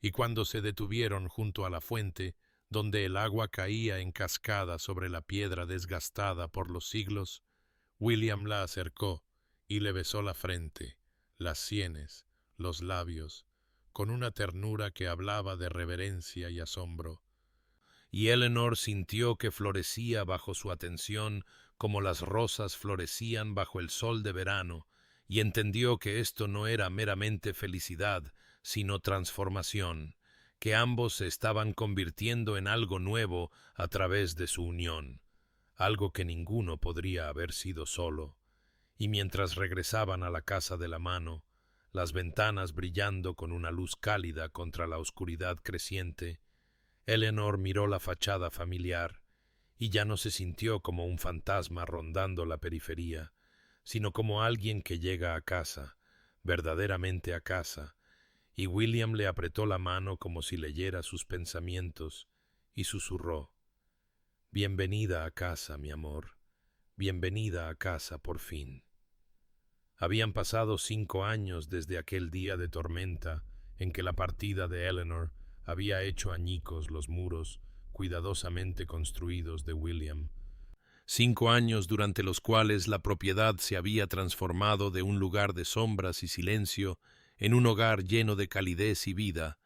y cuando se detuvieron junto a la fuente, donde el agua caía en cascada sobre la piedra desgastada por los siglos, William la acercó y le besó la frente, las sienes, los labios, con una ternura que hablaba de reverencia y asombro. Y Eleanor sintió que florecía bajo su atención como las rosas florecían bajo el sol de verano, y entendió que esto no era meramente felicidad, sino transformación, que ambos se estaban convirtiendo en algo nuevo a través de su unión, algo que ninguno podría haber sido solo. Y mientras regresaban a la casa de la mano, las ventanas brillando con una luz cálida contra la oscuridad creciente, Eleanor miró la fachada familiar y ya no se sintió como un fantasma rondando la periferia, sino como alguien que llega a casa, verdaderamente a casa, y William le apretó la mano como si leyera sus pensamientos y susurró: «Bienvenida a casa, mi amor, bienvenida a casa por fin». Habían pasado 5 años desde aquel día de tormenta en que la partida de Eleanor había hecho añicos los muros cuidadosamente construidos de William. 5 años durante los cuales la propiedad se había transformado de un lugar de sombras y silencio en un hogar lleno de calidez y vida,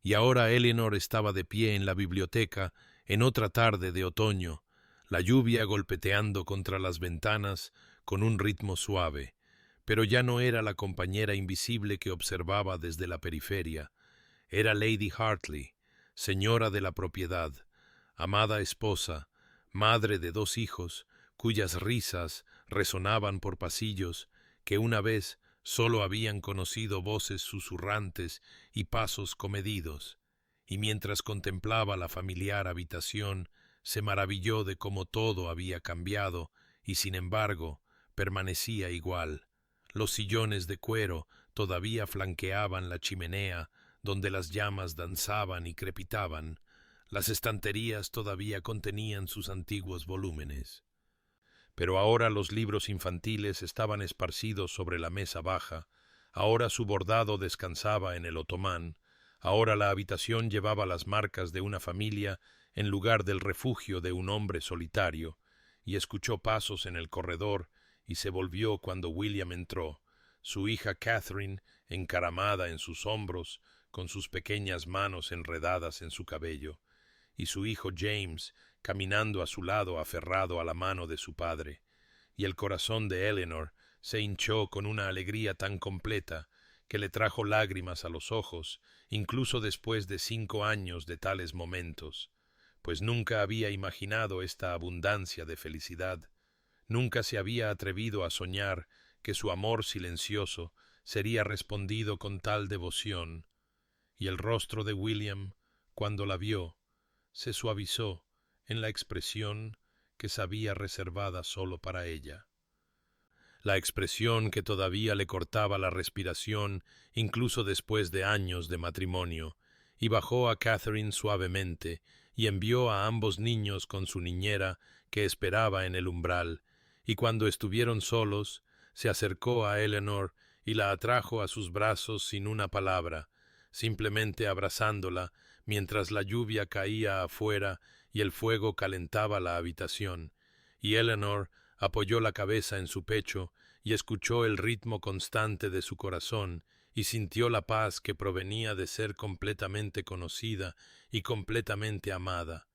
y ahora Eleanor estaba de pie en la biblioteca en otra tarde de otoño, la lluvia golpeteando contra las ventanas con un ritmo suave, pero ya no era la compañera invisible que observaba desde la periferia. Era Lady Hartley, señora de la propiedad, amada esposa, madre de 2 hijos, cuyas risas resonaban por pasillos que una vez sólo habían conocido voces susurrantes y pasos comedidos, y mientras contemplaba la familiar habitación, se maravilló de cómo todo había cambiado y, sin embargo, permanecía igual. Los sillones de cuero todavía flanqueaban la chimenea, donde las llamas danzaban y crepitaban. Las estanterías todavía contenían sus antiguos volúmenes. Pero ahora los libros infantiles estaban esparcidos sobre la mesa baja, ahora su bordado descansaba en el otomán, ahora la habitación llevaba las marcas de una familia en lugar del refugio de un hombre solitario, y escuchó pasos en el corredor y se volvió cuando William entró, su hija Catherine encaramada en sus hombros, con sus pequeñas manos enredadas en su cabello, y su hijo James caminando a su lado aferrado a la mano de su padre, y el corazón de Eleanor se hinchó con una alegría tan completa que le trajo lágrimas a los ojos, incluso después de 5 años de tales momentos, pues nunca había imaginado esta abundancia de felicidad, nunca se había atrevido a soñar que su amor silencioso sería respondido con tal devoción, y el rostro de William, cuando la vio, se suavizó en la expresión que sabía reservada solo para ella. La expresión que todavía le cortaba la respiración incluso después de años de matrimonio, y bajó a Catherine suavemente y envió a ambos niños con su niñera que esperaba en el umbral, y cuando estuvieron solos, se acercó a Eleanor y la atrajo a sus brazos sin una palabra, simplemente abrazándola mientras la lluvia caía afuera y el fuego calentaba la habitación, y Eleanor apoyó la cabeza en su pecho y escuchó el ritmo constante de su corazón y sintió la paz que provenía de ser completamente conocida y completamente amada.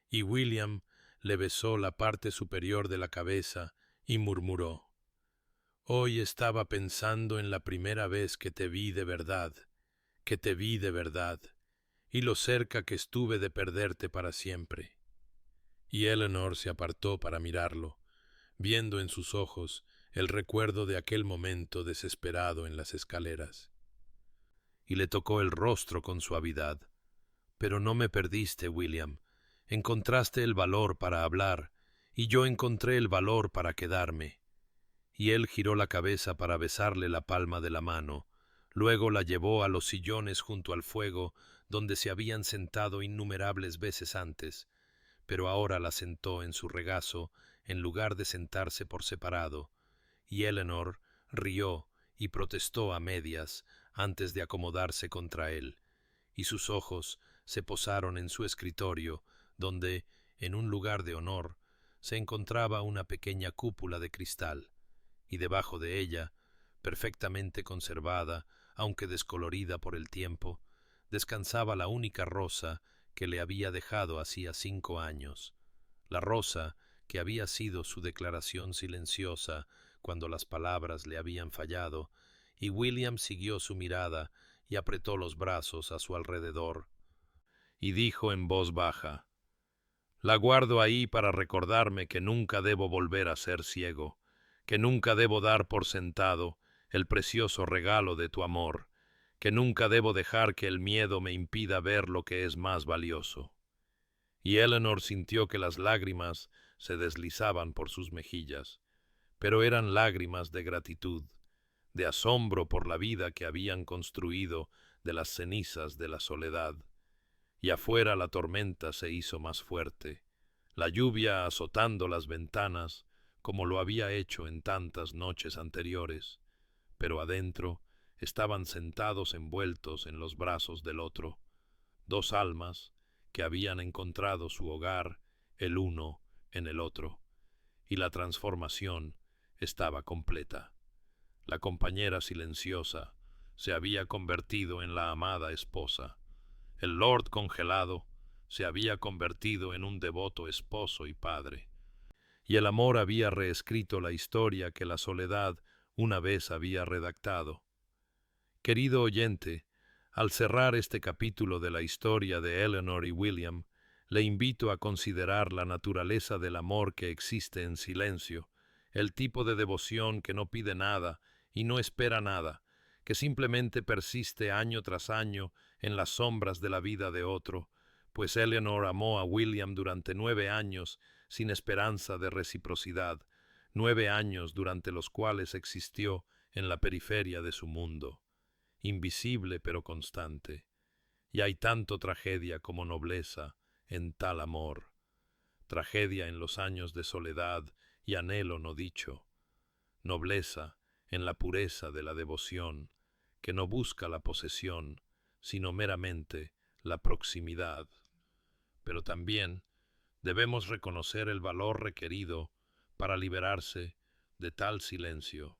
Y William le besó la parte superior de la cabeza y murmuró: «Hoy estaba pensando en la primera vez que te vi de verdad, que te vi de verdad, y lo cerca que estuve de perderte para siempre». Y Eleanor se apartó para mirarlo, viendo en sus ojos el recuerdo de aquel momento desesperado en las escaleras. Y le tocó el rostro con suavidad. «Pero no me perdiste, William. Encontraste el valor para hablar, y yo encontré el valor para quedarme». Y él giró la cabeza para besarle la palma de la mano, luego la llevó a los sillones junto al fuego donde se habían sentado innumerables veces antes, pero ahora la sentó en su regazo en lugar de sentarse por separado, y Eleanor rió y protestó a medias antes de acomodarse contra él, y sus ojos se posaron en su escritorio, donde, en un lugar de honor, se encontraba una pequeña cúpula de cristal, y debajo de ella, perfectamente conservada, aunque descolorida por el tiempo, descansaba la única rosa que le había dejado hacía 5 años, la rosa que había sido su declaración silenciosa cuando las palabras le habían fallado, y William siguió su mirada y apretó los brazos a su alrededor, y dijo en voz baja: «La guardo ahí para recordarme que nunca debo volver a ser ciego, que nunca debo dar por sentado el precioso regalo de tu amor, que nunca debo dejar que el miedo me impida ver lo que es más valioso». Y Eleanor sintió que las lágrimas se deslizaban por sus mejillas, pero eran lágrimas de gratitud, de asombro por la vida que habían construido de las cenizas de la soledad. Y afuera la tormenta se hizo más fuerte, la lluvia azotando las ventanas como lo había hecho en tantas noches anteriores, pero adentro estaban sentados envueltos en los brazos del otro, 2 almas que habían encontrado su hogar el uno en el otro, y la transformación estaba completa. La compañera silenciosa se había convertido en la amada esposa. El Lord congelado se había convertido en un devoto esposo y padre. Y el amor había reescrito la historia que la soledad una vez había redactado. Querido oyente, al cerrar este capítulo de la historia de Eleanor y William, le invito a considerar la naturaleza del amor que existe en silencio, el tipo de devoción que no pide nada y no espera nada, que simplemente persiste año tras año en las sombras de la vida de otro, pues Eleanor amó a William durante 9 años sin esperanza de reciprocidad, 9 años durante los cuales existió en la periferia de su mundo, invisible pero constante. Y hay tanto tragedia como nobleza en tal amor, tragedia en los años de soledad y anhelo no dicho, nobleza en la pureza de la devoción, que no busca la posesión, sino meramente la proximidad. Pero también debemos reconocer el valor requerido para liberarse de tal silencio,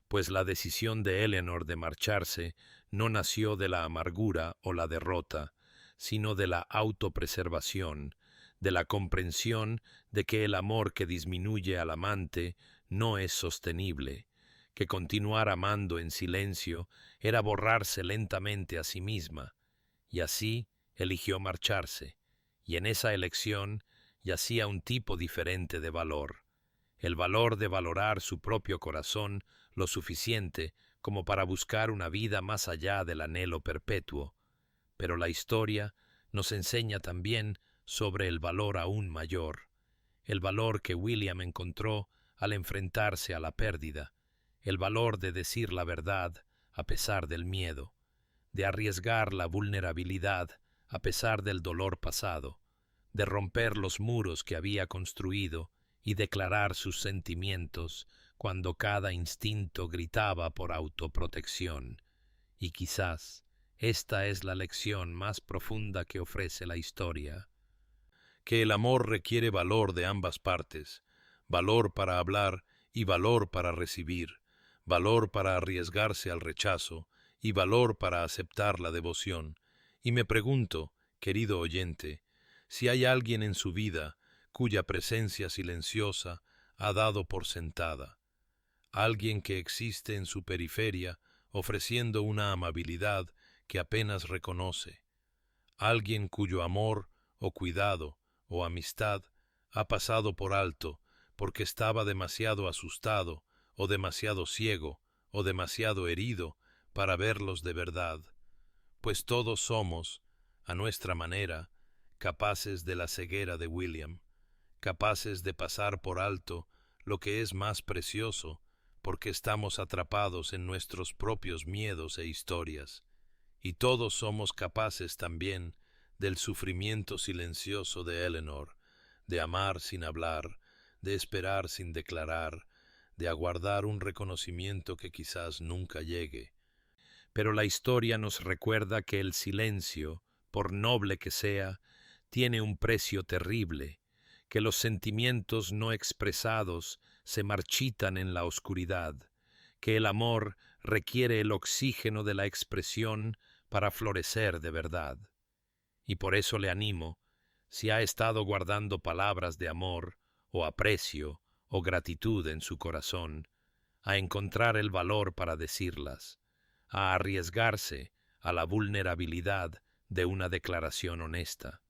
pues la decisión de Eleanor de marcharse no nació de la amargura o la derrota, sino de la autopreservación, de la comprensión de que el amor que disminuye al amante no es sostenible, que continuar amando en silencio era borrarse lentamente a sí misma, y así eligió marcharse, y en esa elección yacía un tipo diferente de valor, el valor de valorar su propio corazón lo suficiente como para buscar una vida más allá del anhelo perpetuo. Pero la historia nos enseña también sobre el valor aún mayor, el valor que William encontró al enfrentarse a la pérdida, el valor de decir la verdad a pesar del miedo, de arriesgar la vulnerabilidad a pesar del dolor pasado, de romper los muros que había construido y declarar sus sentimientos cuando cada instinto gritaba por autoprotección. Y quizás esta es la lección más profunda que ofrece la historia, que el amor requiere valor de ambas partes, valor para hablar y valor para recibir, valor para arriesgarse al rechazo y valor para aceptar la devoción. Y me pregunto, querido oyente, si hay alguien en su vida cuya presencia silenciosa ha dado por sentada, alguien que existe en su periferia ofreciendo una amabilidad que apenas reconoce, alguien cuyo amor o cuidado o amistad ha pasado por alto porque estaba demasiado asustado o demasiado ciego o demasiado herido para verlos de verdad, pues todos somos, a nuestra manera, capaces de la ceguera de William, capaces de pasar por alto lo que es más precioso porque estamos atrapados en nuestros propios miedos e historias, y todos somos capaces también del sufrimiento silencioso de Eleanor, de amar sin hablar, de esperar sin declarar, de aguardar un reconocimiento que quizás nunca llegue. Pero la historia nos recuerda que el silencio, por noble que sea, tiene un precio terrible, que los sentimientos no expresados se marchitan en la oscuridad, que el amor requiere el oxígeno de la expresión para florecer de verdad. Y por eso le animo, si ha estado guardando palabras de amor, o aprecio, o gratitud en su corazón, a encontrar el valor para decirlas, a arriesgarse a la vulnerabilidad de una declaración honesta,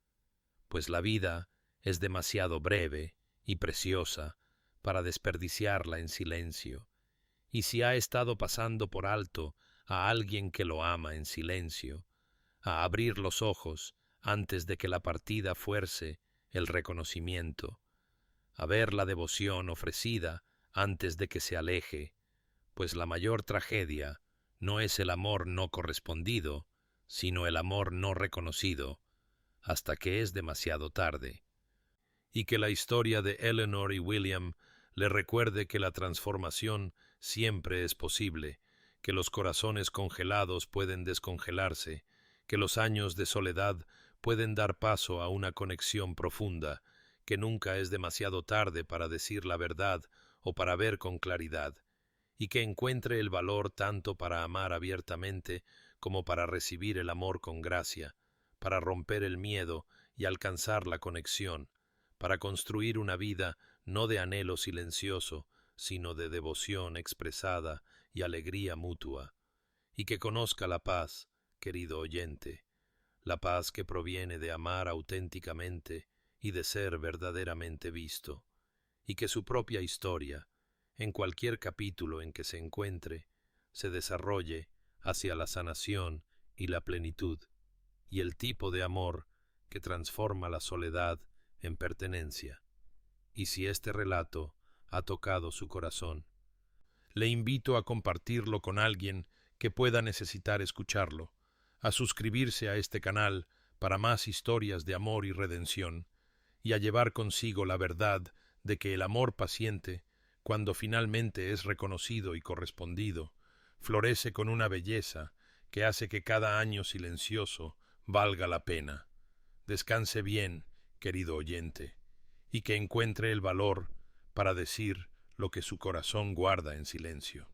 pues la vida es demasiado breve y preciosa para desperdiciarla en silencio, y si ha estado pasando por alto a alguien que lo ama en silencio, a abrir los ojos antes de que la partida fuerce el reconocimiento, a ver la devoción ofrecida antes de que se aleje, pues la mayor tragedia no es el amor no correspondido, sino el amor no reconocido, hasta que es demasiado tarde. Y que la historia de Eleanor y William le recuerde que la transformación siempre es posible, que los corazones congelados pueden descongelarse, que los años de soledad pueden dar paso a una conexión profunda, que nunca es demasiado tarde para decir la verdad o para ver con claridad, y que encuentre el valor tanto para amar abiertamente como para recibir el amor con gracia, para romper el miedo y alcanzar la conexión, para construir una vida no de anhelo silencioso, sino de devoción expresada y alegría mutua, y que conozca la paz, querido oyente, la paz que proviene de amar auténticamente y de ser verdaderamente visto, y que su propia historia, en cualquier capítulo en que se encuentre, se desarrolle hacia la sanación y la plenitud, y el tipo de amor que transforma la soledad en pertenencia. Y si este relato ha tocado su corazón, le invito a compartirlo con alguien que pueda necesitar escucharlo, a suscribirse a este canal para más historias de amor y redención, y a llevar consigo la verdad de que el amor paciente, cuando finalmente es reconocido y correspondido, florece con una belleza que hace que cada año silencioso valga la pena. Descanse bien, querido oyente, y que encuentre el valor para decir lo que su corazón guarda en silencio.